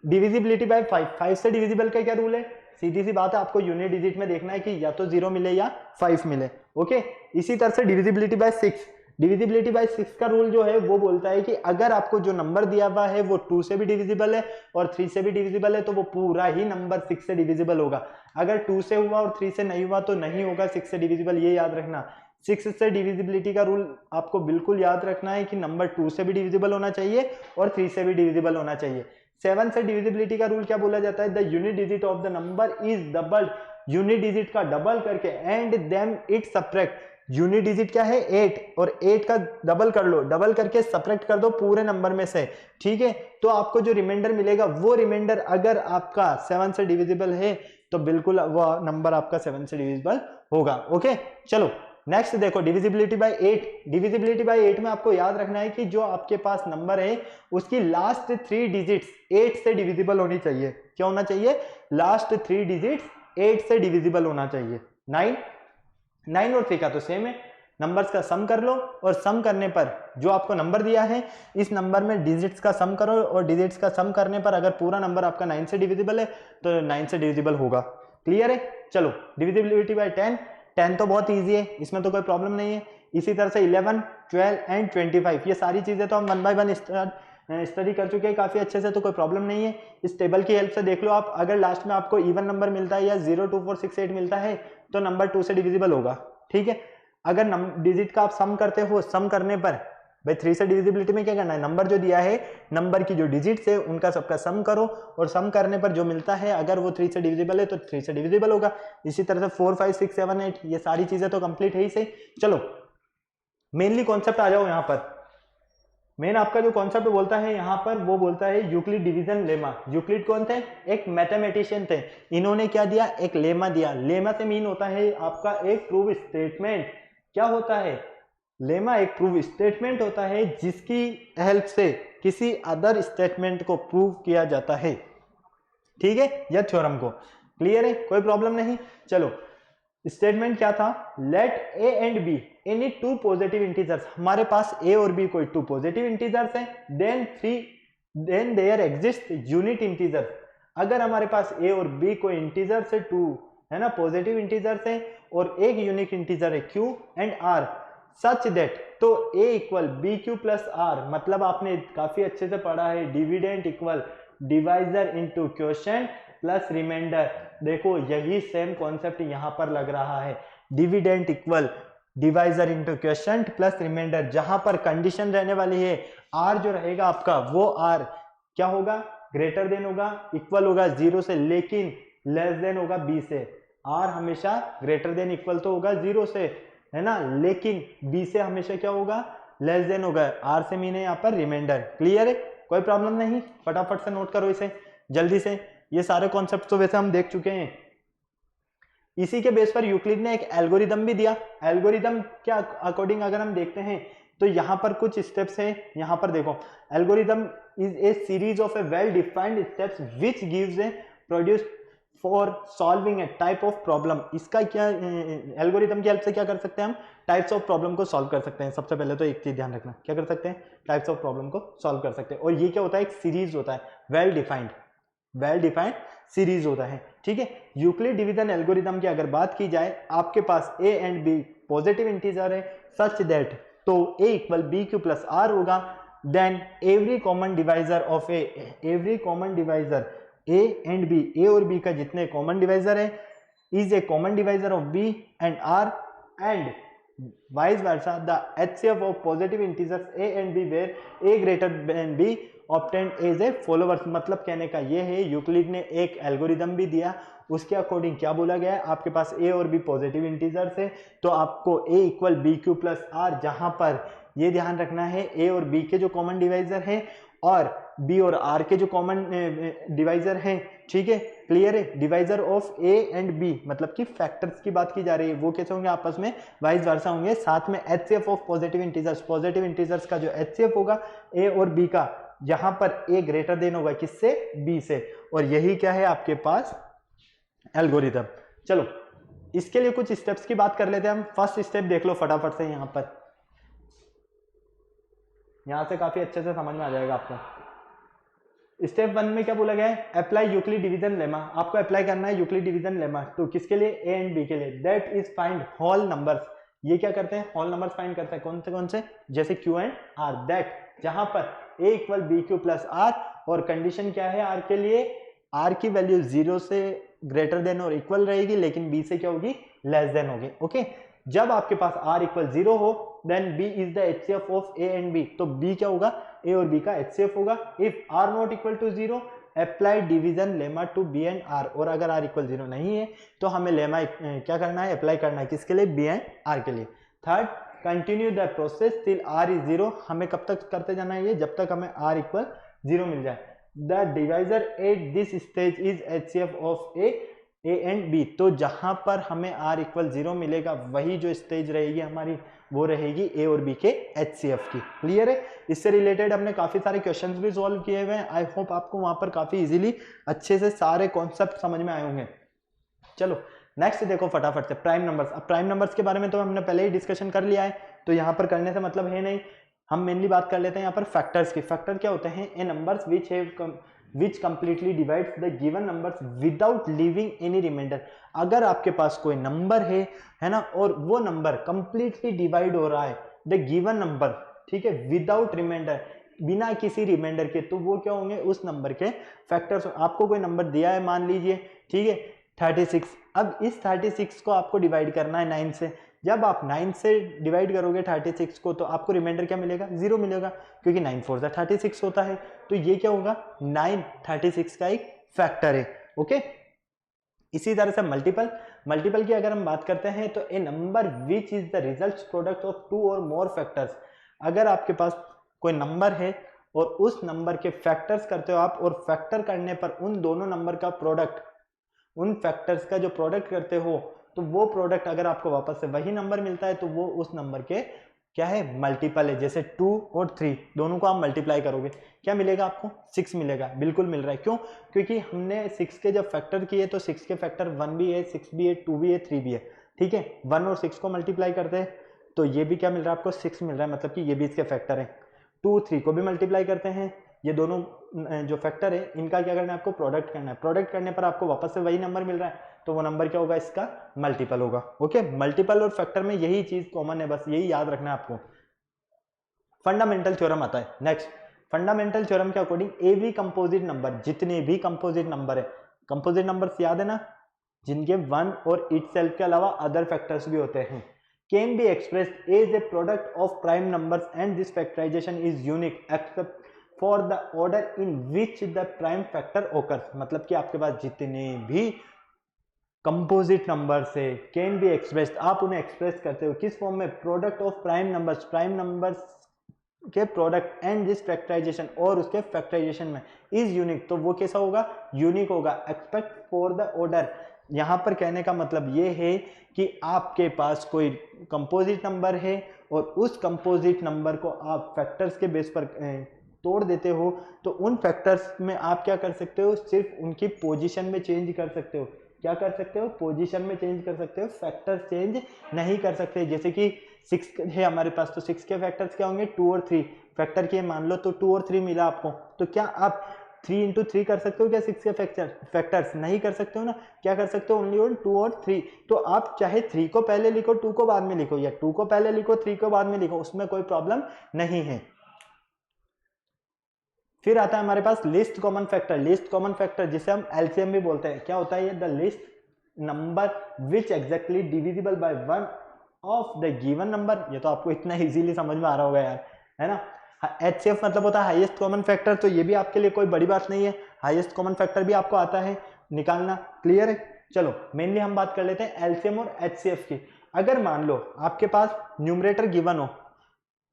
डिविजिबिलिटी बाय 5, 5 से डिविजिबल का क्या रूल है, सीधी सी बात है, आपको यूनिट डिजिट में देखना है कि या तो 0 मिले या 5 मिले, ओके। इसी तरह से डिविजिबिलिटी बाय 6, डिविजिबिलिटी बाय 6 का रूल जो है वो बोलता है कि अगर आपको जो नंबर दिया हुआ है वो 2 से भी डिविजिबल है और 3 से भी डिविजिबल है, तो वो पूरा ही नंबर 6 से डिविजिबल होगा। अगर 2 से हुआ और 3 से नहीं हुआ तो नहीं होगा 6 से डिविजिबल, ये याद रखना। 6 से डिविजिबिलिटी का रूल आपको बिल्कुल याद रखना है कि नंबर 2 से भी डिविजिबल होना चाहिए और 3 से भी डिविजिबल होना चाहिए। 7 से डिविजिबिलिटी का रूल क्या बोला जाता है, the unit digit of the number is double, unit digit का डबल करके and them it subtract. Unit digit क्या है 8, और 8 का डबल कर लो, डबल करके सब्ट्रैक्ट कर दो पूरे नंबर में से, ठीक है। तो आपको जो रिमाइंडर मिलेगा, वो रिमाइंडर अगर आपका 7 से डिविजिबल है, तो बिल्कुल वो नंबर आपका 7 से डिविजिबल होगा, ओके। चलो नेक्स्ट देखो डिविजिबिलिटी बाय 8। डिविजिबिलिटी बाय 8 में आपको याद रखना है कि जो आपके पास नंबर है उसकी लास्ट 3 डिजिट्स 8 से डिविजिबल होनी चाहिए। क्या होना चाहिए, लास्ट 3 डिजिट्स 8 से डिविजिबल होना चाहिए। 9 और 3 का तो सेम है, नंबर्स का सम कर लो, और सम करने पर जो आपको नंबर दिया है, इस नंबर में डिजिट्स का सम करो, और डिजिट्स का सम करने पर अगर पूरा नंबर आपका 9 से डिविजिबल है, तो 9 से डिविजिबल होगा। क्लियर है। चलो डिविजिबिलिटी बाय 10, 10 तो बहुत इजी है, इसमें तो कोई प्रॉब्लम नहीं है। इसी तरह से 11 12 एंड 25, ये सारी चीजें तो हम 1 बाय 1 स्टडी कर चुके हैं काफी अच्छे से, तो कोई प्रॉब्लम नहीं है। इस टेबल की हेल्प से देख लो आप, अगर लास्ट में आपको इवन नंबर मिलता है या 0 2 4 6 8 मिलता है, तो नंबर 2 से डिविजिबल होगा, ठीक है। अगर डिजिट का आप सम करते हो, सम करने पर भाई 3 से डिविजिबिलिटी में क्या करना है, नंबर जो दिया है, नंबर की जो डिजिट्स है उनका सबका सम करो, और सम करने पर जो मिलता है अगर वो 3 से डिविजिबल है तो 3 से डिविजिबल होगा। इसी तरह से 4 5 6 7 8, ये सारी चीजें तो कंप्लीट है ही सही। चलो मेनली कॉन्सेप्ट आ जाओ यहाँ पर। मेन आपका जो कॉन्सेप्ट बोलता है यहाँ पर, वो बोलता है यूक्लिड डिवीजन लेमा। यूक्लिड कौन थे? एक मैथमेटिशियन थे। इन्होंने क्या दिया? एक लेमा दिया। लेमा से मीन होता है आपका एक प्रूव स्टेटमेंट। क्या होता है? लेमा एक प्रूव स्टेटमेंट होता है जिसकी हेल्प से किसी अदर स्टेटमेंट को प्रूव किया जाता है, ठीक है, या थ्योरम को। क्लियर है? कोई प्रॉब्लम नहीं। चलो, स्टेटमेंट क्या था? Let a and b any two positive integers. हमारे पास ए और बी कोई टू पॉजिटिव इंटीजर्स हैं, then there exist unit integers. अगर हमारे पास ए और बी कोई इंटीजर से टू है ना, पॉजिटिव इंटीजर्स हैं और एक यूनिक इंटीजर है Q and R, such that, तो A equal B Q plus R, मतलब आपने काफी अच्छे से पढ़ा है, dividend equal divisor into quotient plus remainder. देखो यही सेम कॉन्सेप्ट यहां पर लग रहा है, dividend equal divisor into quotient plus remainder. जहां पर कंडीशन रहने वाली है आर जो रहेगा आपका, वो आर क्या होगा? ग्रेटर देन होगा, इक्वल होगा जीरो से, लेकिन लेस देन होगा बी से। आर हमेशा ग्रेटर देन इक्वल तो होगा जीरो से, है ना, लेकिन बी से हमेशा क्या होगा? लेस देन होगा। आर से मीन है यहाँ पर रिमाइंडर। क्लियर है? कोई प्रॉब्लम नहीं। फटाफट से नोट करो इसे जल्दी से। ये सारे कॉन्सेप्ट तो वैसे हम देख चुके हैं। इसी के बेस पर यूक्लिड ने एक एल्गोरिदम भी दिया। एल्गोरिदम क्या अकॉर्डिंग अगर हम देखते हैं तो यहाँ पर कुछ स्टेप्स हैं। यहाँ पर देखो, algorithm is a series of A well defined steps which gives A produce for solving A type of problem. इसका क्या, एल्गोरिदम की हेल्प से क्या कर सकते हैं हम? टाइप्स ऑफ प्रॉब्लम को सॉल्व कर सकते हैं। सबसे पहले तो एक चीज ध्यान रखना, क्या कर सकते हैं? टाइप्स ऑफ प्रॉब्लम को सॉल्व कर सकते हैं। और ये क्या होता है? एक सीरीज होता है, वेल डिफाइंड सीरीज होता है, ठीक है। यूक्लिड डिवीजन एल्गोरिदम की अगर बात की जाए, आपके पास A and B positive integer है सच दैट, तो A equal B Q plus R होगा। Then every common divisor of every common divisor A and B, A और बी का जितने कॉमन डिवाइजर है, is a common divisor of B and R, and vice versa the HCF of positive integers A and B where A greater than B obtained as a followers. मतलब कहने का ये है, यूक्लिड ने एक एल्गोरिदम भी दिया, उसके अकॉर्डिंग क्या बोला गया है? आपके पास ए और बी पॉजिटिव इंटीजर्स है, तो आपको A equal B Q plus R, जहां पर ये ध्यान रखना है ए और बी के जो कॉमन डिवाइजर है और बी और आर के जो कॉमन डिवाइजर हैं, ठीक है, क्लियर है। Divisor of a and b, मतलब कि फैक्टर्स की बात की जा रही है, वो कैसे होंगे? आपस में वाइस वर्सा होंगे। साथ में HCF of positive integers, positive integers का जो HCF होगा ए और बी का, यहां पर ए ग्रेटर देन होगा किससे? बी से। और यही क्या है आपके पास? एल्गोरिथम। चलो इसके लिए कुछ स्टेप्स की बात कर लेते हैं हम। फर्स्ट स्टेप देख लो फटाफट से, यहां पर, यहां से काफी अच्छे से समझ में आ जाएगा आपको। स्टेप 1 में क्या बोला गया है? Apply Euclid division lemma. आपको अप्लाई करना है यूक्लिड डिवीजन लेमा तो किसके लिए? ए एंड बी के लिए। That is find whole numbers. ये क्या करते हैं? होल नंबर्स फाइंड करते हैं। कौन से? जैसे क्यू एंड आर। दैट, जहां पर A equal B Q plus R, और कंडीशन क्या है आर के लिए? आर की वैल्यू 0 से ग्रेटर देन और इक्वल रहेगी, लेकिन बी से क्या होगी? लेस देन होगी। ओके, जब आपके पास आर इक्वल 0 हो, then b is the HCF of a and b, तो बी क्या होगा? ए और बी का HCF होगा। If r not equal to 0, apply division lemma to b and r. और अगर आर इक्वल 0 नहीं है तो हमें लेमा क्या करना है? अप्लाई करना है। किसके लिए? बी एंड आर के लिए। Third, continue the process till r is 0। हमें कब तक करते जाना है ये? जब तक हमें आर इक्वल 0 मिल जाए। The divisor at this stage is HCF of a and b. तो जहां पर हमें आर इक्वल 0 मिलेगा, वही जो स्टेज रहेगी हमारी, वो रहेगी ए और बी के HCF की। क्लियर है? इससे रिलेटेड हमने काफी सारे क्वेश्चंस भी सॉल्व किए हुए हैं। आई होप आपको वहां पर काफी इजीली अच्छे से सारे कॉन्सेप्ट समझ में आए होंगे। चलो नेक्स्ट देखो फटाफट से, प्राइम नंबर्स। अब प्राइम नंबर्स के बारे में तो हमने पहले ही डिस्कशन कर लिया है, तो यहाँ पर करने से मतलब है नहीं। हम मेनली बात कर लेते हैं यहाँ पर फैक्टर्स की। फैक्टर क्या होते हैं? A numbers which completely divides the given numbers without leaving any remainder. अगर आपके पास कोई नंबर है ना, और वो नंबर कंप्लीटली डिवाइड हो रहा है द गिवन नंबर, ठीक है, विदाउट रिमाइंडर, बिना किसी रिमाइंडर के, तो वो क्या होंगे? उस नंबर के फैक्टर्स। आपको कोई नंबर दिया है मान लीजिए, ठीक है, 36। अब इस 36 को आपको डिवाइड करना है 9 से। जब आप 9 से डिवाइड करोगे 36 को, तो आपको रिमाइंडर क्या मिलेगा? 0 मिलेगा, क्योंकि 9 4 36 होता है। तो ये क्या होगा? 9 36 का एक फैक्टर है। ओके, इसी तरह से मल्टीपल की अगर हम बात करते हैं, तो a number which is the result product of 2 और मोर फैक्टर्स। अगर आपके पास कोई नंबर है और उस नंबर के फैक्टर्स करते हो आप, और फैक्टर करने पर उन दोनों नंबर का प्रोडक्ट, उन फैक्टर्स का जो प्रोडक्ट करते हो, तो वो प्रोडक्ट अगर आपको वापस से वही नंबर मिलता है तो वो उस नंबर के क्या है, मल्टीपल है। जैसे 2 और 3 दोनों को आप मल्टीप्लाई करोगे, क्या मिलेगा आपको? 6 मिलेगा। बिल्कुल मिल रहा है। क्यों? क्योंकि हमने 6 के जब फैक्टर किए तो 6 के फैक्टर 1 भी है, 6 भी है, 2 भी है, 3 भी है। ठीक है, 1 और 6 को मल्टीप्लाई करते हैं तो ये भी क्या मिल रहा है आपको? 6 मिल रहा है, मतलब कि ये भी इसके फैक्टर है। 2 3 को भी मल्टीप्लाई करते हैं, ये दोनों जो फैक्टर है इनका क्या करना है आपको? प्रोडक्ट करना है। प्रोडक्ट करने पर आपको वापस से वही नंबर मिल रहा है, तो वो नंबर क्या होगा? इसका मल्टीपल होगा। ओके, मल्टीपल और फैक्टर में यही चीज कॉमन है, बस यही याद रखना है आपको। फंडामेंटल थ्योरम आता है नेक्स्ट। फंडामेंटल थ्योरम के अकॉर्डिंग एवरी कंपोजिट नंबर, जितने भी कंपोजिट नंबर है, कंपोजिट नंबर्स याद है ना, जिनके 1 और इटसेल्फ के अलावा अदर फैक्टर्स भी होते हैं, can be expressed as a product of prime numbers and this factorization is unique except for the order in which the prime factor occurs. मतलब कि आपके पास जितने भी कंपोजिट नंबर से कैन बी एक्सप्रेस्ड, आप उन्हें एक्सप्रेस करते हो किस फॉर्म में? Product of prime numbers, prime numbers के प्रोडक्ट एंड दिस फैक्टराइजेशन, और उसके फैक्टराइजेशन में इज यूनिक, तो वो कैसा होगा? यूनिक होगा। एक्सपेक्ट फॉर द ऑर्डर, यहां पर कहने का मतलब ये है कि आपके पास कोई कंपोजिट नंबर है और उस कंपोजिट नंबर को आप फैक्टर्स के बेस पर तोड़ देते हो, तो उन फैक्टर्स में आप क्या कर सकते हो? सिर्फ उनकी पोजीशन में चेंज कर सकते हो। क्या कर सकते हो? पोजीशन में चेंज कर सकते हो, फैक्टर चेंज नहीं कर सकते। जैसे कि 6 है हमारे पास, तो 6 के फैक्टर्स क्या होंगे? 2 और 3 फैक्टर किए मान लो, तो 2 और 3 मिला आपको, तो क्या आप 3 इंटू 3 कर सकते हो क्या? 6 के फैक्टर्स नहीं कर सकते हो ना। क्या कर सकते हो? ओनली ऑन 2 और 3। तो आप चाहे 3 को पहले लिखो, 2 को बाद में लिखो, या 2 को पहले लिखो, 3 को बाद में लिखो, उसमें कोई प्रॉब्लम नहीं है। फिर आता है हमारे पास least common factor. Least common factor जिसे हम एलसीएम भी बोलते हैं, क्या होता है ये? The list number which exactly divisible by one of the given number. ये तो आपको इतना इजीली समझ में आ रहा होगा यार, है ना। एचसीएफ मतलब होता है हाईएस्ट कॉमन फैक्टर, तो ये भी आपके लिए कोई बड़ी बात नहीं है, हाईएस्ट कॉमन फैक्टर भी आपको आता है निकालना। क्लियर है? चलो मेनली हम बात कर लेते हैं एलसीएम और एचसीएफ की। अगर मान लो आपके पास न्यूमरेटर गिवन हो,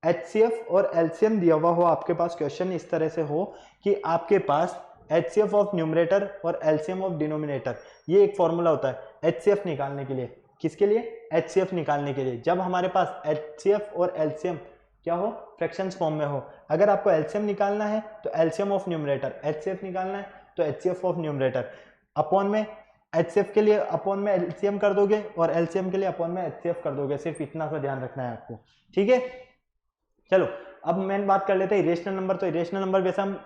एचसीएफ और एलसीएम दिया हुआ हो, आपके पास क्वेश्चन इस तरह से हो कि आपके पास एचसीएफ ऑफ न्यूमरेटर और एलसीएम ऑफ डिनोमिनेटर, ये एक फॉर्मूला होता है एचसीएफ निकालने के लिए। किसके लिए? एचसीएफ निकालने के लिए। जब हमारे पास एचसीएफ और एलसीएम क्या हो? फ्रैक्शंस फॉर्म में हो। अगर आपको एलसीएम निकालना है तो एलसीएम ऑफ न्यूमरेटर, एचसीएफ निकालना है तो एचसीएफ ऑफ न्यूमरेटर, अपॉन में एचसीएफ के लिए अपॉन में एलसीएम कर दोगे और एलसीएम के लिए अपॉन में एचसीएफ कर दोगे। सिर्फ इतना सा ध्यान रखना है आपको, ठीक है। चलो अब मेन बात कर लेते हैं इरेशनल नंबर। तो इरेशनल नंबर वैसे हम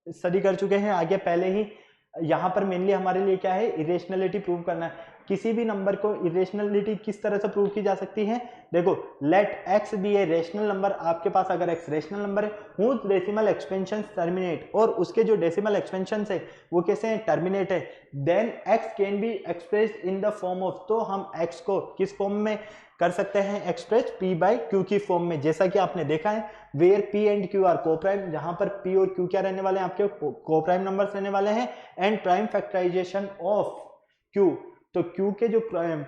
स्टडी कर चुके हैं आगे पहले ही। यहाँ पर मेनली हमारे लिए क्या है? इरेशनलिटी प्रूव करना है। किसी भी नंबर को इरेशनलिटी किस तरह से प्रूव की जा सकती है? देखो, let x be a rational number. आपके पास अगर एक्स रेशनल नंबर है whose डेसिमल एक्सपेंशन टर्मिनेट, और उसके जो डेसिमल एक्सपेंशन है वो कैसे हैं? टर्मिनेट है। Then x can be expressed in the form of, तो हम एक्स को किस फॉर्म में कर सकते हैं? एक्सप्रेस पी बाई क्यू की फॉर्म में। जैसा कि आपने देखा है where p and q are coprime, जहां पर पी और क्यू क्या रहने वाले हैं? आपके कोप्राइम नंबर्स रहने वाले हैं। And prime factorization of q, तो क्यू के जो प्राइम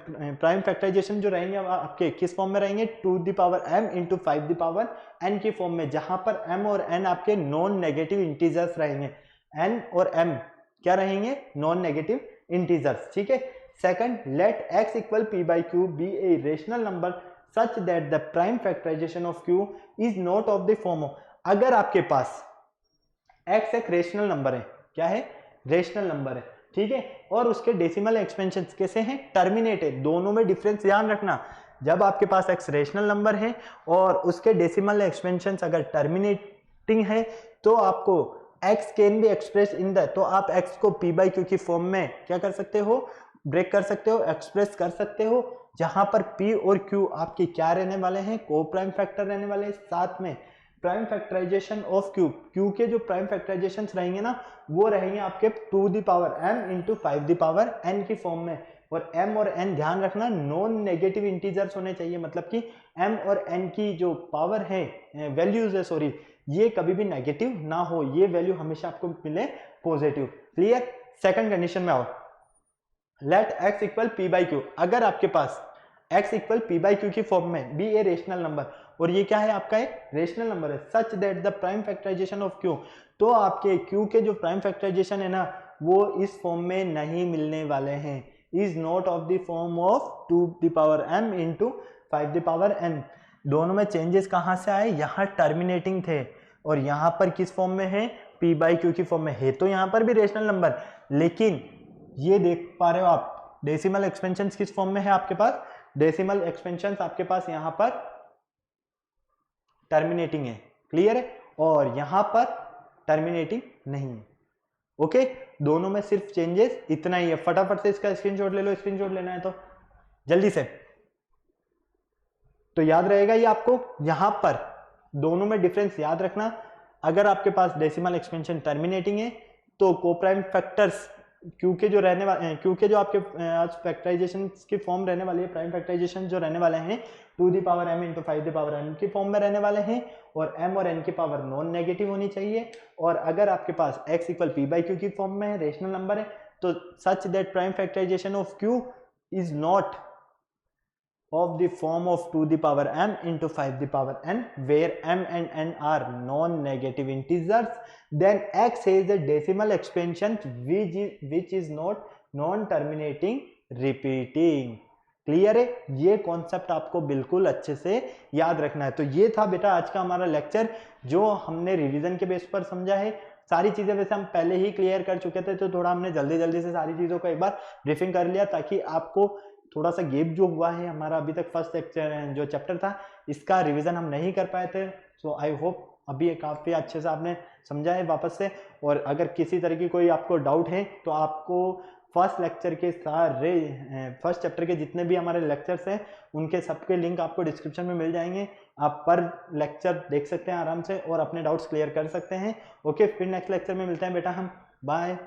फैक्टराइजेशन जो रहेंगे आपके किस फॉर्म में रहेंगे? 2 the power m into 5 the power n की फॉर्म में, जहां पर m और n आपके नॉन नेगेटिव इंटीजर्स रहेंगे। n और m क्या रहेंगे? नॉन नेगेटिव इंटीजर्स, ठीक है। Second, let x equal p by q be a rational number such that the prime factorization of q is not of the form of. अगर आपके पास x एक रेशनल नंबर है, क्या है? रेशनल नंबर है, ठीक है, और उसके डेसिमल एक्सपेंशन कैसे हैं? टर्मिनेट है। दोनों में डिफरेंस ध्यान रखना। जब आपके पास x रेशनल नंबर है और उसके डेसिमल एक्सपेंशन अगर टर्मिनेटिंग है, तो आपको x can be express in the, तो आप x को p बाई क्यू की फॉर्म में क्या कर सकते हो? ब्रेक कर सकते हो, एक्सप्रेस कर सकते हो, जहां पर p और q आपके क्या रहने वाले हैं? को प्राइम फैक्टर रहने वाले हैं। साथ में prime factorization of q, q के जो प्राइम फैक्टराइजेशन रहेंगे ना, वो रहेंगे आपके 2 the power m into 5 the power n की फॉर्म में। और m और n ध्यान रखना नॉन नेगेटिव इंटीजर्स होने चाहिए, मतलब कि m और n की जो पावर है, वैल्यूज है सॉरी, ये कभी भी नेगेटिव ना हो, ये वैल्यू हमेशा आपको मिले पॉजिटिव। क्लियर? सेकंड कंडीशन में आओ, let x equal p by q. अगर आपके पास x equal p by q की फॉर्म में बी ए रेशनल नंबर और ये क्या है आपका एक रेशनल नंबर है, such that the prime factorization of q, तो आपके क्यू के जो प्राइम फैक्टराइजेशन है ना वो इस फॉर्म में नहीं मिलने वाले हैं, is not of the form of 2m into 5n। दोनों में चेंजेस कहाँ से आए, यहाँ टर्मिनेटिंग थे और यहाँ पर किस फॉर्म में है, p बाई क्यू की फॉर्म में है, तो यहाँ पर भी रेशनल नंबर, लेकिन ये देख पा रहे हो आप डेसिमल एक्सपेंशन किस फॉर्म में है आपके पास, डेसिमल एक्सपेंशन आपके पास यहाँ पर टर्मिनेटिंग है, क्लियर है, और यहाँ पर टर्मिनेटिंग नहीं है। ओके, दोनों में सिर्फ चेंजेस इतना ही है। फटाफट से इसका स्क्रीनशॉट ले लो, स्क्रीनशॉट लेना है तो जल्दी से, तो याद रहेगा ये आपको, यहां पर दोनों में डिफरेंस याद रखना। अगर आपके पास डेसिमल एक्सपेंशन टर्मिनेटिंग है तो कोप्राइम फैक्टर्स क्यू के जो रहने वाले हैं, क्यू के जो आपके आज फैक्टराइजेशन की फॉर्म रहने वाली है, प्राइम फैक्टराइजेशन जो रहने वाले हैं 2m इंटू 5m की फॉर्म में रहने वाले हैं, और m और n की पावर नॉन नेगेटिव होनी चाहिए। और अगर आपके पास x equal p by q की फॉर्म में है, रेशनल नंबर है, तो such that prime factorization of q is not of the form of 2m into 5n, where m and n are non-negative integers, then x has a decimal expansion which is not non-terminating repeating। Clear है, ये कॉन्सेप्ट आपको बिल्कुल अच्छे से याद रखना है। तो ये था बेटा आज का हमारा लेक्चर, जो हमने रिवीजन के बेस पर समझा है। सारी चीजें वैसे हम पहले ही क्लियर कर चुके थे, तो थोड़ा हमने जल्दी जल्दी से सारी चीजों को एक बार ब्रीफिंग कर लिया, ताकि आपको थोड़ा सा गैप जो हुआ है हमारा अभी तक फर्स्ट लेक्चर जो चैप्टर था इसका रिवीजन हम नहीं कर पाए थे। सो आई होप अभी काफ़ी अच्छे से आपने समझा है वापस से। और अगर किसी तरह की कोई आपको डाउट है तो आपको फर्स्ट लेक्चर के सारे फर्स्ट चैप्टर के जितने भी हमारे लेक्चर्स हैं उनके सबके लिंक आपको डिस्क्रिप्शन में मिल जाएंगे, आप पर लेक्चर देख सकते हैं आराम से और अपने डाउट्स क्लियर कर सकते हैं। ओके, फिर नेक्स्ट लेक्चर में मिलते हैं बेटा हम, बाय।